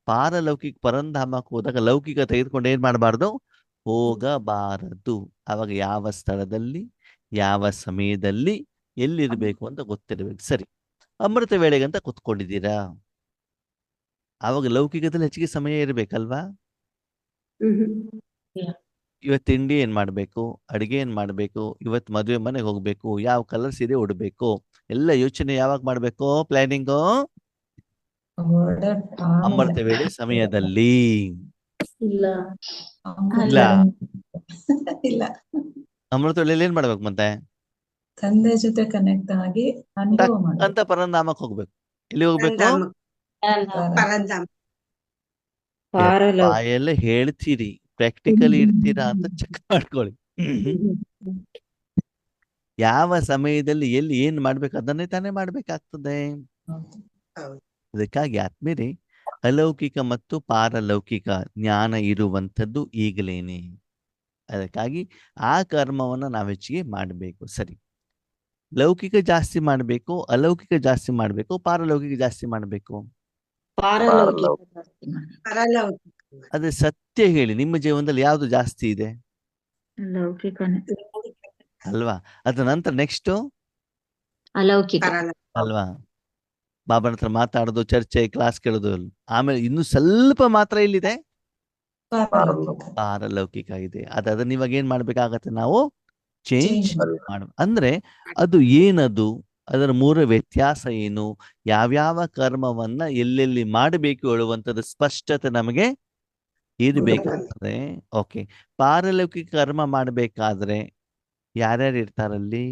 ಪಾರಲೌಕಿಕ ಪರಂಧಾಮಕ್ಕೆ ಹೋದಾಗ ಲೌಕಿಕ ತೆಗೆದುಕೊಂಡು ಏನ್ ಮಾಡಬಾರ್ದು? ಹೋಗಬಾರದು. ಅವಾಗ ಯಾವ ಸ್ಥಳದಲ್ಲಿ ಯಾವ ಸಮಯದಲ್ಲಿ ಎಲ್ಲಿರ್ಬೇಕು ಅಂತ ಗೊತ್ತಿರ್ಬೇಕು. ಸರಿ, ಅಮೃತ ವೇಳೆಗಂತ ಕುತ್ಕೊಂಡಿದ್ದೀರಾ, ಅವಾಗ ಲೌಕಿಕದಲ್ಲಿ ಹೆಚ್ಚಿಗೆ ಸಮಯ ಇರ್ಬೇಕಲ್ವಾ? ಇವತ್ತು ತಿಂಡಿ ಏನ್ ಮಾಡ್ಬೇಕು, ಅಡಿಗೆ ಏನ್ ಮಾಡ್ಬೇಕು, ಇವತ್ತು ಮದುವೆ ಮನೆಗೆ ಹೋಗ್ಬೇಕು, ಯಾವ ಕಲರ್ ಸೀರೆ ಉಡ್ಬೇಕು, ಎಲ್ಲ ಯೋಚನೆ ಯಾವಾಗ ಮಾಡ್ಬೇಕು? ಪ್ಲಾನಿಂಗು ಅಮೃತ ವೇಳೆ ಸಮಯದಲ್ಲಿ ಇಲ್ಲ. ಇಲ್ಲ. ಅಮೃತ ವೇಳೆಯಲ್ಲಿ ಏನ್ ಮಾಡ್ಬೇಕು? ಮತ್ತೆ ತಂದೆ ಜೊತೆ ಕನೆಕ್ಟ್ ಆಗಿ ಅನುಭವ ಅಂತ ಪರಂಧಾಮಕ್ಕೆ ಹೋಗ್ಬೇಕು. ಎಲ್ಲಿ ಹೋಗ್ಬೇಕು? ಬಾಯೆಲ್ಲ ಹೇಳ್ತೀರಿ, ಪ್ರಾಕ್ಟಿಕಲಿ ಇರ್ತೀರಾ ಅಂತ ಚೆಕ್ ಮಾಡ್ಕೊಳ್ಳಿ. ಯಾವ ಸಮಯದಲ್ಲಿ ಎಲ್ಲಿ ಏನ್ ಮಾಡ್ಬೇಕು ಅದನ್ನೇ ತಾನೇ ಮಾಡ್ಬೇಕಾಗ್ತದೆ. ಅದಕ್ಕಾಗಿ ಆತ್ಮೀಯರೇ, ಅಲೌಕಿಕ ಮತ್ತು ಪಾರಲೌಕಿಕ ಜ್ಞಾನ ಇರುವಂಥದ್ದು ಈಗಲೇನೆ. ಅದಕ್ಕಾಗಿ ಆ ಕರ್ಮವನ್ನ ನಾವು ಹೆಚ್ಚಿಗೆ ಮಾಡಬೇಕು. ಸರಿ, ಲೌಕಿಕ ಜಾಸ್ತಿ ಮಾಡಬೇಕು, ಅಲೌಕಿಕ ಜಾಸ್ತಿ ಮಾಡಬೇಕು, ಪಾರಲೌಕಿಕ ಜಾಸ್ತಿ ಮಾಡಬೇಕು? ಅದೇ ಸತ್ಯ ಹೇಳಿ, ನಿಮ್ಮ ಜೀವನದಲ್ಲಿ ಯಾವ್ದು ಜಾಸ್ತಿ ಇದೆ? ಲೌಕಿಕನೇ ಅಲ್ವಾ? ಅದ ನಂತರ ನೆಕ್ಸ್ಟ್ ಅಲೌಕಿಕ ಅಲ್ವಾ? ಬಾಬನ ಹತ್ರ ಮಾತಾಡೋದು, ಚರ್ಚೆ, ಕ್ಲಾಸ್ ಕೇಳೋದು, ಆಮೇಲೆ ಇನ್ನು ಸ್ವಲ್ಪ ಮಾತ್ರ ಇಲ್ಲಿದೆ ಪಾರಲೌಕಿಕ ಇದೆ. ಅದನ್ನ ಇವಾಗ ಏನ್ ಮಾಡ್ಬೇಕಾಗತ್ತೆ? ನಾವು ಚೇಂಜ್ ಅಂದ್ರೆ ಅದು ಏನದು, ಅದರ ಮೂರ ವ್ಯತ್ಯಾಸ ಏನು, ಯಾವ್ಯಾವ ಕರ್ಮವನ್ನ ಎಲ್ಲೆಲ್ಲಿ ಮಾಡಬೇಕು ಹೇಳುವಂಥದ್ದು ಸ್ಪಷ್ಟತೆ ನಮಗೆ ಇರ್ಬೇಕಾಗ್ತದೆ. ಓಕೆ, ಪಾರಲೌಕಿಕ ಕರ್ಮ ಮಾಡ್ಬೇಕಾದ್ರೆ ಯಾರ್ಯಾರು ಇರ್ತಾರಲ್ಲಿ?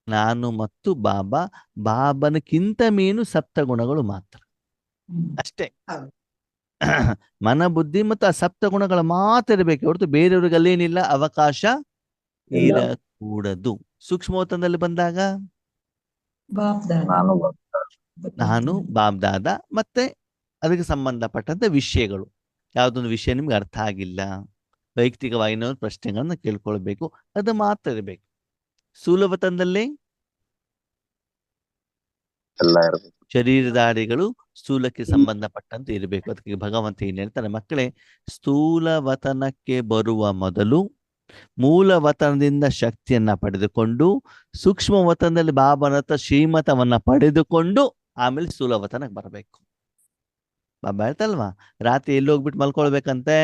ನಾನು ಮತ್ತು ಬಾಬಾ. ಬಾಬನಕ್ಕಿಂತ ಮೇನು ಸಪ್ತಗುಣಗಳು ಮಾತ್ರ, ಅಷ್ಟೇ. ಮನ ಬುದ್ಧಿ ಮತ್ತು ಆ ಸಪ್ತಗುಣಗಳ ಮಾತ್ರ ಇರಬೇಕು ಹೊರತು ಬೇರೆಯವ್ರಿಗೆ ಅಲ್ಲೇನಿಲ್ಲ ಅವಕಾಶ ಇರಕೂಡದು. ಸೂಕ್ಷ್ಮೋತ್ತರದಲ್ಲಿ ಬಂದಾಗ ನಾನು ಬಾಬ್ದಾದ ಮತ್ತೆ ಅದಕ್ಕೆ ಸಂಬಂಧಪಟ್ಟಂತ ವಿಷಯಗಳು, ಯಾವುದೊಂದು ವಿಷಯ ನಿಮ್ಗೆ ಅರ್ಥ ಆಗಿಲ್ಲ, ವೈಯಕ್ತಿಕವಾಗಿ ಪ್ರಶ್ನೆಗಳನ್ನ ಕೇಳ್ಕೊಳ್ಬೇಕು, ಅದು ಮಾತ್ರ ಇರಬೇಕು. ಸ್ಥೂಲವತನದಲ್ಲಿ ಶರೀರಧಾರಿಗಳು ಸ್ಥೂಲಕ್ಕೆ ಸಂಬಂಧಪಟ್ಟಂತೆ ಇರಬೇಕು. ಅದಕ್ಕೆ ಭಗವಂತ ಏನ್ ಹೇಳ್ತಾರೆ? ಮಕ್ಕಳೇ, ಸ್ಥೂಲವತನಕ್ಕೆ ಬರುವ ಮೊದಲು ಮೂಲವತನದಿಂದ ಶಕ್ತಿಯನ್ನ ಪಡೆದುಕೊಂಡು ಸೂಕ್ಷ್ಮವತನದಲ್ಲಿ ಬಾಬನತ ಶ್ರೀಮತವನ್ನ ಪಡೆದುಕೊಂಡು ಆಮೇಲೆ ಸ್ಥೂಲವತನಕ್ಕೆ ಬರಬೇಕು. ಬಾಬಾ ಹೇಳ್ತಲ್ವಾ, ರಾತ್ರಿ ಎಲ್ಲಿ ಹೋಗ್ಬಿಟ್ಟು ಮಲ್ಕೊಳ್ಬೇಕಂತೆ?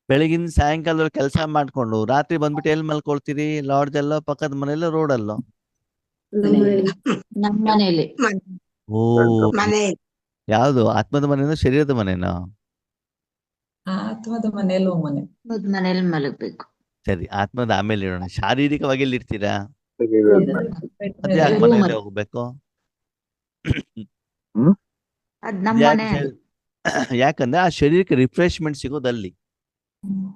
ಬೆಳಗಿನ ಸಾಯಂಕಾಲದಲ್ಲಿ ಕೆಲಸ ಮಾಡ್ಕೊಂಡು ರಾತ್ರಿ ಬಂದ್ಬಿಟ್ಟು ಎಲ್ಲಿ ಮಲ್ಕೊಳ್ತೀರಿ? ಲಾಡ್ಜ್ ಅಲ್ಲೋ, ಪಕ್ಕದ ಮನೆಯಲ್ಲೋ, ರೋಡಲ್ಲೋ? ನಮ್ಮ ಮನೇಲಿ ಓ ಮನೆ. ಯಾವ್ದು ಆತ್ಮದ ಮನೆನೋ ಶರೀರದ ಮನೆನೋ? ಆತ್ಮದ ಮನೆಯಲ್ಲೂ ಮನೆ. ಮನೇಲಿ ಮಲಗ್ಬೇಕು. ಸರಿ, ಆತ್ಮದ ಆಮೇಲೆ ಇಡೋಣ. ಶಾರೀರಿಕವಾಗಿ ಎಲ್ಲಿ ಇಡ್ತೀರಾ? ಅದ್ ಬೆಡ್ ಯಾಕೆ ಮೇಲೆ. ಮನೇಲಿ ಹೋಗ್ಬೇಕು? ಅದ್ ನಮ್ಮ ಮನೆ. ಯಾಕಂದ್ರೆ ಆ ಶರೀರಕ್ಕೆ ರಿಫ್ರೆಶ್ಮೆಂಟ್ ಸಿಗೋದು ಅಲ್ಲಿ. ಹ್ಮ್.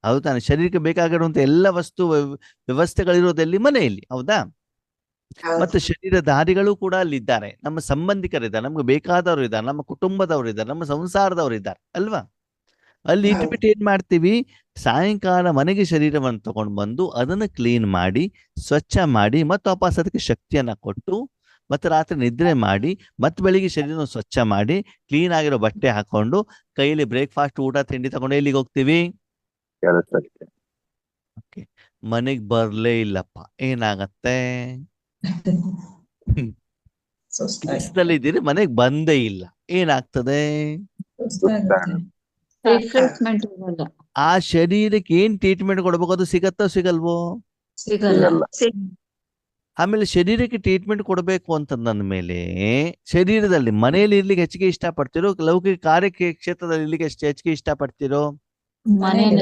ಹೌದು ತಾನೆ? ಶರೀರಕ್ಕೆ ಬೇಕಾಗಿರುವಂತ ಎಲ್ಲ ವಸ್ತು ವ್ಯವಸ್ಥೆಗಳಿರೋದಲ್ಲಿ ಮನೆಯಲ್ಲಿ, ಹೌದಾ? ಮತ್ತೆ ಶರೀರಧಾರಿಗಳು ಕೂಡ ಅಲ್ಲಿ ಇದ್ದಾರೆ, ನಮ್ಮ ಸಂಬಂಧಿಕರಿದ್ದಾರೆ, ನಮ್ಗೆ ಬೇಕಾದವರು ಇದ್ದಾರೆ, ನಮ್ಮ ಕುಟುಂಬದವರು ಇದ್ದಾರೆ, ನಮ್ಮ ಸಂಸಾರದವರು ಇದ್ದಾರೆ ಅಲ್ವಾ? ಅಲ್ಲಿ ಇಟ್ಬಿಟ್ಟು ಏನ್ ಮಾಡ್ತೀವಿ? ಸಾಯಂಕಾಲ ಮನೆಗೆ ಶರೀರವನ್ನು ತಗೊಂಡು ಬಂದು ಅದನ್ನು ಕ್ಲೀನ್ ಮಾಡಿ ಸ್ವಚ್ಛ ಮಾಡಿ ಮತ್ತೆ ವಾಪಸ್ ಅದಕ್ಕೆ ಶಕ್ತಿಯನ್ನ ಕೊಟ್ಟು ಮತ್ತೆ ರಾತ್ರಿ ನಿದ್ರೆ ಮಾಡಿ ಮತ್ತೆ ಬೆಳಿಗ್ಗೆ ಶರೀರನ ಸ್ವಚ್ಛ ಮಾಡಿ ಕ್ಲೀನ್ ಆಗಿರೋ ಬಟ್ಟೆ ಹಾಕೊಂಡು ಕೈಯಲ್ಲಿ ಬ್ರೇಕ್ಫಾಸ್ಟ್ ಊಟ ತಿಂಡಿ ತಗೊಂಡು ಎಲ್ಲಿಗೆ ಹೋಗ್ತೀವಿ? ಕೆಲಸಕ್ಕೆ. ಓಕೆ, ಮನೆಗ್ ಬರ್ಲೇ ಇಲ್ಲಪ್ಪ, ಏನಾಗತ್ತೆ? ಸುಸ್ತಾಗುತ್ತೆ. ಕೆಲಸದಲ್ಲಿ ಇದ್ದೀರಿ, ಮನೆಗ್ ಬಂದೇ ಇಲ್ಲ, ಏನಾಗ್ತದೆ? ಸುಸ್ತಾಗುತ್ತೆ. ರಿಫ್ರೆಶ್ಮೆಂಟ್ ಇರಲ್ಲ. ಆ ಶರೀರಕ್ಕೆ ಏನ್ ಟ್ರೀಟ್ಮೆಂಟ್ ಕೊಡ್ಬೇಕು ಅದು ಸಿಗತ್ತೋ ಸಿಗಲ್ವೋ? ಸಿಗಲ್ಲ. ಆಮೇಲೆ ಶರೀರಕ್ಕೆ ಟ್ರೀಟ್ಮೆಂಟ್ ಕೊಡಬೇಕು ಅಂತಂದ ಮೇಲೆ ಶರೀರದಲ್ಲಿ ಮನೆಯಲ್ಲಿ ಇರ್ಲಿಕ್ಕೆ ಹೆಚ್ಚಿಗೆ ಇಷ್ಟಪಡ್ತಿರೋ, ಲೌಕಿಕ ಕಾರ್ಯ ಕ್ಷೇತ್ರದಲ್ಲಿ ಇರ್ಲಿಕ್ಕೆ ಹೆಚ್ಚಿಗೆ ಇಷ್ಟಪಡ್ತಿರೋ? ಮನೇಲಿ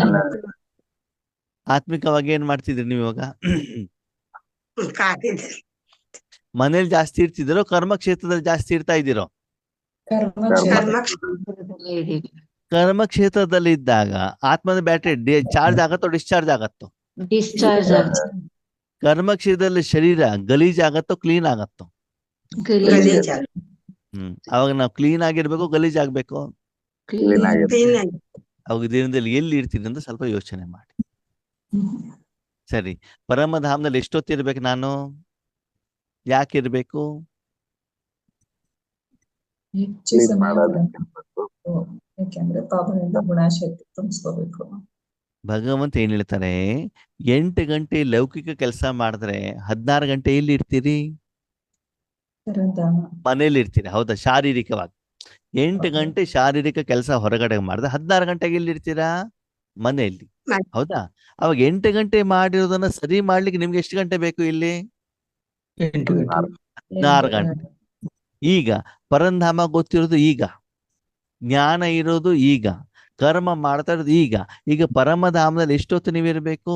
ಆತ್ಮಿಕವಾಗಿ ಏನ್ ಮಾಡ್ತಿದ್ರಿ ನೀವು ಇವಾಗ? ಮನೇಲಿ ಜಾಸ್ತಿ ಇರ್ತಿದ್ದೀರೋ ಕರ್ಮ ಕ್ಷೇತ್ರದಲ್ಲಿ ಜಾಸ್ತಿ ಇರ್ತಾ ಇದ್ದೀರೋ? ಇದೀವಿ. ಕರ್ಮ ಕ್ಷೇತ್ರದಲ್ಲಿ ಇದ್ದಾಗ ಆತ್ಮದ ಬ್ಯಾಟ್ರಿ ಚಾರ್ಜ್ ಆಗತ್ತೋ ಡಿಸ್ಚಾರ್ಜ್ ಆಗತ್ತೋ? ಡಿಸ್ಚಾರ್ಜ್ ಕರ್ಮ ಕ್ಷೇತ್ರದಲ್ಲಿ ಶರೀರ ಗಲೀಜ್ ಆಗತ್ತೋ ಕ್ಲೀನ್ ಆಗತ್ತೋ? ಅವಾಗ ನಾವು ಕ್ಲೀನ್ ಆಗಿರ್ಬೇಕು, ಗಲೀಜ್ ಆಗ್ಬೇಕು? ಅವಾಗ ದಿನದಲ್ಲಿ ಎಲ್ಲಿ ಇರ್ತೀನಿ ಅಂತ ಸ್ವಲ್ಪ ಯೋಚನೆ ಮಾಡಿ. ಸರಿ, ಪರಮಧಾಮದಲ್ಲಿ ಎಷ್ಟೊತ್ತಿರ್ಬೇಕು ನಾನು? ಯಾಕಿರ್ಬೇಕು? ಹೆಚ್ಚು ಸಮಯ ಯಾಕೆಂದ್ರೆ ಪಾಪದಿಂದ ಗುಣಶಕ್ತಿ ತುಂಬಿಸ್ಕೋಬೇಕು. ಭಗವಂತ ಏನ್ ಹೇಳ್ತಾರೆ? 8 ಗಂಟೆ ಲೌಕಿಕ ಕೆಲಸ ಮಾಡಿದ್ರೆ 16 ಗಂಟೆ ಎಲ್ಲಿ ಇರ್ತೀರಿ? ಮನೇಲಿ ಇರ್ತೀರಿ, ಹೌದಾ? ಶಾರೀರಿಕವಾಗಿ 8 ಗಂಟೆ ಶಾರೀರಿಕ ಕೆಲಸ ಹೊರಗಡೆ ಮಾಡಿದ್ರೆ 16 ಗಂಟೆಗೆ ಎಲ್ಲಿ ಇರ್ತೀರಾ? ಮನೆಯಲ್ಲಿ, ಹೌದಾ? ಅವಾಗ 8 ಗಂಟೆ ಮಾಡಿರೋದನ್ನ ಸರಿ ಮಾಡ್ಲಿಕ್ಕೆ ನಿಮ್ಗೆ ಎಷ್ಟು ಗಂಟೆ ಬೇಕು ಇಲ್ಲಿ? 16 ಗಂಟೆ. ಈಗ ಪರಂಧಾಮ ಗೊತ್ತಿರೋದು ಈಗ, ಜ್ಞಾನ ಇರೋದು ಈಗ, ಕರ್ಮ ಮಾಡ್ತಾ ಇರೋದು ಈಗ. ಈಗ ಪರಮಧಾಮದಲ್ಲಿ ಎಷ್ಟೊತ್ತು ನೀವಿರ್ಬೇಕು?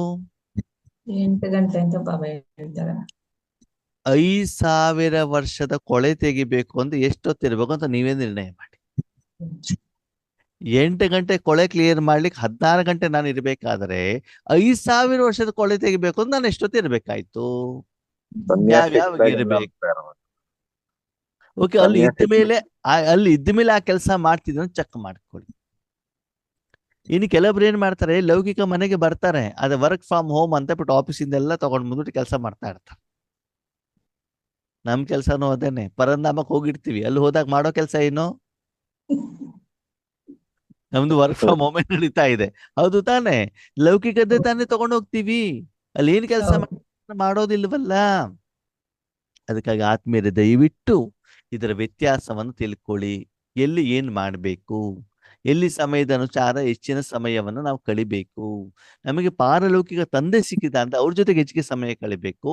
8 ಗಂಟೆ ಅಂತ ಬಾಬಾ ಹೇಳ್ತಾರೆ. 5000 ವರ್ಷದ ಕೊಳೆ ತೆಗಿಬೇಕು ಅಂತ ಎಷ್ಟೊತ್ತಿರ್ಬೇಕು ಅಂತ ನೀವೇ ನಿರ್ಣಯ ಮಾಡಿ. 8 ಗಂಟೆ ಕೊಳೆ ಕ್ಲಿಯರ್ ಮಾಡ್ಲಿಕ್ಕೆ 16 ಗಂಟೆ ನಾನು ಇರ್ಬೇಕಾದ್ರೆ 5000 ವರ್ಷದ ಕೊಳೆ ತೆಗಿಬೇಕು ಅಂತ ನಾನು ಎಷ್ಟೊತ್ತಿರ್ಬೇಕಾಯ್ತು? ಯಾವ್ಯಾವಾಗ ಇರ್ಬೇಕು? ಓಕೆ, ಅಲ್ಲಿ ಇದ್ದ ಮೇಲೆ ಆ ಕೆಲಸ ಮಾಡ್ತಿದ್ರು ಚೆಕ್ ಮಾಡ್ಕೊಳ್ಳಿ. ಇನ್ನು ಕೆಲವೊಬ್ರು ಏನ್ ಮಾಡ್ತಾರೆ, ಲೌಕಿಕ ಮನೆಗೆ ಬರ್ತಾರೆ, ಅದೇ ವರ್ಕ್ ಫ್ರಮ್ ಹೋಮ್ ಅಂತ ಬಿಟ್ಟು ಆಫೀಸಿಂದ ಎಲ್ಲ ತಗೊಂಡ್ ಬಂದ್ಬಿಟ್ಟು ಕೆಲಸ ಮಾಡ್ತಾ ಇರ್ತಾರೆ. ನಮ್ ಕೆಲ್ಸನೂ ಅದೇನೆ, ಪರಂಧಾಮಕ್ಕೆ ಹೋಗಿರ್ತೀವಿ, ಅಲ್ಲಿ ಹೋದಾಗ ಮಾಡೋ ಕೆಲಸ ಏನು? ನಮ್ದು ವರ್ಕ್ ಫ್ರಮ್ ಹೋಮ್ ನಡೀತಾ ಇದೆ, ಹೌದು ತಾನೆ? ಲೌಕಿಕತೆ ತಾನೇ ತಗೊಂಡು ಹೋಗ್ತೀವಿ, ಅಲ್ಲಿ ಏನ್ ಕೆಲಸ ಮಾಡೋದಿಲ್ವಲ್ಲ. ಅದಕ್ಕಾಗಿ ಆತ್ಮೀಯರೇ, ದಯವಿಟ್ಟು ಇದರ ವ್ಯತ್ಯಾಸವನ್ನು ತಿಳ್ಕೊಳ್ಳಿ. ಎಲ್ಲಿ ಏನ್ ಮಾಡ್ಬೇಕು, ಎಲ್ಲಿ ಸಮಯದ ಅನುಸಾರ ಹೆಚ್ಚಿನ ಸಮಯವನ್ನು ನಾವು ಕಳಿಬೇಕು. ನಮಗೆ ಪಾರಲೌಕಿಕ ತಂದೆ ಸಿಕ್ಕಿದ ಅಂತ ಅವ್ರ ಜೊತೆಗೆ ಹೆಚ್ಚಿಗೆ ಸಮಯ ಕಳಿಬೇಕು,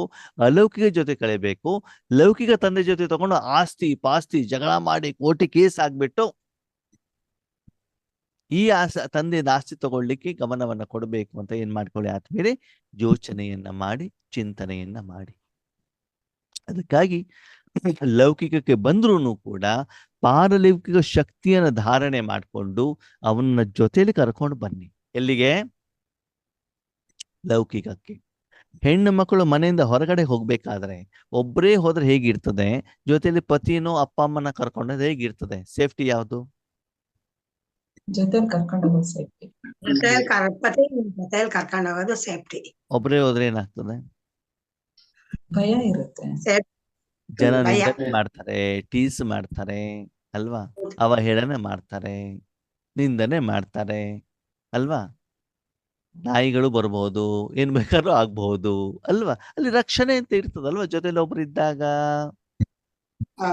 ಅಲೌಕಿಕ ಜೊತೆ ಕಳಿಬೇಕು. ಲೌಕಿಕ ತಂದೆ ಜೊತೆ ತಗೊಂಡು ಆಸ್ತಿ ಪಾಸ್ತಿ ಜಗಳ ಮಾಡಿ ಕೋರ್ಟಿ ಕೇಸ್ ಆಗ್ಬಿಟ್ಟು ಈ ತಂದೆಯಿಂದ ಆಸ್ತಿ ತಗೊಳ್ಳಿಕ್ಕೆ ಗಮನವನ್ನ ಕೊಡಬೇಕು ಅಂತ ಏನ್ ಮಾಡ್ಕೊಳ್ಳಿ ಆದ್ಮೇಲೆ ಯೋಚನೆಯನ್ನ ಮಾಡಿ, ಚಿಂತನೆಯನ್ನ ಮಾಡಿ. ಅದಕ್ಕಾಗಿ ಲೌಕಿಕಕ್ಕೆ ಬಂದ್ರೂ ಕೂಡ ಪಾರಲೌಕಿಕ ಶಕ್ತಿಯನ್ನು ಧಾರಣೆ ಮಾಡಿಕೊಂಡು ಅವನ ಜೊತೆಲಿ ಕರ್ಕೊಂಡು ಬನ್ನಿ. ಎಲ್ಲಿಗೆ? ಲೌಕಿಕಕ್ಕೆ. ಹೆಣ್ಣು ಮಕ್ಕಳು ಮನೆಯಿಂದ ಹೊರಗಡೆ ಹೋಗ್ಬೇಕಾದ್ರೆ ಒಬ್ಬರೇ ಹೋದ್ರೆ ಹೇಗಿರ್ತದೆ, ಜೊತೆಲಿ ಪತಿನೋ ಅಪ್ಪ ಅಮ್ಮನ ಕರ್ಕೊಂಡ್ರೆ ಹೇಗಿರ್ತದೆ? ಸೇಫ್ಟಿ ಯಾವುದು? ಜೊತೆ ಕರ್ಕೊಂಡು ಹೋಗೋದು ಸೇಫ್ಟಿ. ಕರ್ಕೊಂಡು ಹೋಗೋದು ಸೇಫ್ಟಿ. ಒಬ್ಬರೇ ಹೋದ್ರೆ ಏನಾಗ್ತದೆ? ಭಯ ಇರುತ್ತೆ. ಜನ ನಿಂದನೆ ಮಾಡ್ತಾರೆ, ಟೀಸ್ ಮಾಡ್ತಾರೆ ಅಲ್ವಾ? ಅವಹೇಳನೆ ಮಾಡ್ತಾರೆ, ನಿಂದನೆ ಮಾಡ್ತಾರೆ ಅಲ್ವಾ? ನಾಯಿಗಳು ಬರ್ಬಹುದು, ಏನ್ ಬೇಕಾದ್ರೂ ಆಗ್ಬಹುದು ಅಲ್ವಾ? ಅಲ್ಲಿ ರಕ್ಷಣೆ ಅಂತ ಇರ್ತದಲ್ವಾ ಜೊತೆಲಿ ಒಬ್ರು ಇದ್ದಾಗ.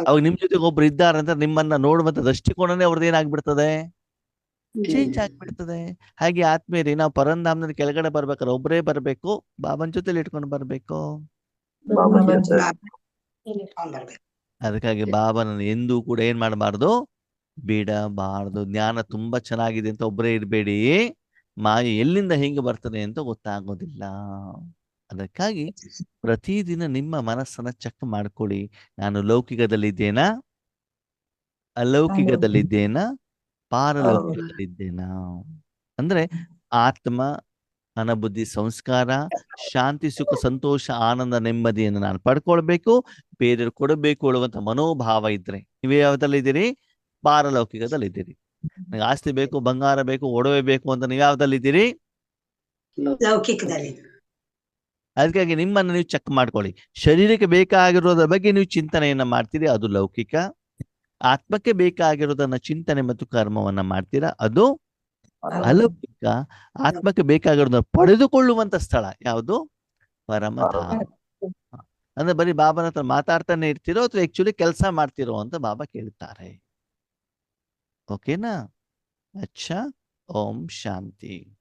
ಅವಾಗ ನಿಮ್ ಜೊತೆಗೆ ಒಬ್ರು ಇದ್ದಾರಂತ ನಿಮ್ಮನ್ನ ನೋಡುವಂತ ದೃಷ್ಟಿಕೋನನೇ ಅವ್ರದ್ದು ಏನಾಗ್ಬಿಡ್ತದೆ? ಚೇಂಜ್ ಆಗ್ಬಿಡ್ತದೆ. ಹಾಗೆ ಆತ್ಮೀಯರೇ, ನಾವು ಪರಂಧಾಮದಲ್ಲಿ ಕೆಳಗಡೆ ಬರ್ಬೇಕಾದ್ರೆ ಒಬ್ಬರೇ ಬರ್ಬೇಕು, ಬಾಬನ್ ಜೊತೆಲಿ ಇಟ್ಕೊಂಡು ಬರ್ಬೇಕು. ಬರ್ಬೇಕು. ಅದಕ್ಕಾಗಿ ಬಾಬಾನನ್ನು ಎಂದೂ ಕೂಡ ಏನ್ ಮಾಡಬಾರ್ದು, ಬಿಡಬಾರ್ದು. ಜ್ಞಾನ ತುಂಬಾ ಚೆನ್ನಾಗಿದೆ ಅಂತ ಒಬ್ಬರೇ ಇರಬೇಡಿ, ಮಾಯೆ ಎಲ್ಲಿಂದ ಹೆಂಗೆ ಬರ್ತದೆ ಅಂತ ಗೊತ್ತಾಗೋದಿಲ್ಲ. ಅದಕ್ಕಾಗಿ ಪ್ರತಿದಿನ ನಿಮ್ಮ ಮನಸ್ಸನ್ನ ಚೆಕ್ ಮಾಡ್ಕೊಳ್ಳಿ. ನಾನು ಲೌಕಿಕದಲ್ಲಿದ್ದೇನಾ, ಅಲೌಕಿಕದಲ್ಲಿದ್ದೇನಾ, ಪಾರಲೌಕಿಕದಲ್ಲಿದ್ದೇನಾ? ಅಂದ್ರೆ ಆತ್ಮ, ಅನಬುದ್ಧಿ, ಸಂಸ್ಕಾರ, ಶಾಂತಿ, ಸುಖ, ಸಂತೋಷ, ಆನಂದ, ನೆಮ್ಮದಿಯನ್ನು ನಾನು ಪಡ್ಕೊಳ್ಬೇಕು, ಬೇರೆಯವ್ರು ಕೊಡಬೇಕು ಅನ್ನುವಂಥ ಮನೋಭಾವ ಇದ್ರೆ ನೀವೇ ಯಾವ್ದಲ್ಲಿದ್ದೀರಿ? ಪಾರಲೌಕಿಕದಲ್ಲಿದ್ದೀರಿ. ನನಗೆ ಆಸ್ತಿ ಬೇಕು, ಬಂಗಾರ ಬೇಕು, ಒಡವೆ ಬೇಕು ಅಂತ ನೀವು ಯಾವ್ದಲ್ಲಿದ್ದೀರಿ? ಲೌಕಿಕದಲ್ಲಿ. ಅದಕ್ಕಾಗಿ ನಿಮ್ಮನ್ನು ನೀವು ಚೆಕ್ ಮಾಡ್ಕೊಳ್ಳಿ. ಶರೀರಕ್ಕೆ ಬೇಕಾಗಿರೋದ್ರ ಬಗ್ಗೆ ನೀವು ಚಿಂತನೆಯನ್ನ ಮಾಡ್ತೀರಿ, ಅದು ಲೌಕಿಕ. ಆತ್ಮಕ್ಕೆ ಬೇಕಾಗಿರೋದನ್ನ ಚಿಂತನೆ ಮತ್ತು ಕರ್ಮವನ್ನ ಮಾಡ್ತೀರಾ, ಅದು ಅಲೌಕಿಕ. ಆತ್ಮಕ್ಕೆ ಬೇಕಾಗಿರೋದನ್ನ ಪಡೆದುಕೊಳ್ಳುವಂತ ಸ್ಥಳ ಯಾವುದು? ಪರಮಧಾಮ. ಅಂದ್ರೆ ಬರೀ ಬಾಬಾನ ಹತ್ರ ಮಾತಾಡ್ತಾನೆ ಇರ್ತೀರೋ ಅಥವಾ ಆಕ್ಚುಲಿ ಕೆಲಸ ಮಾಡ್ತಿರೋ ಅಂತ ಬಾಬಾ ಕೇಳ್ತಾರೆ. ಓಕೆನಾ? ಅಚ್ಚಾ. ಓಂ ಶಾಂತಿ.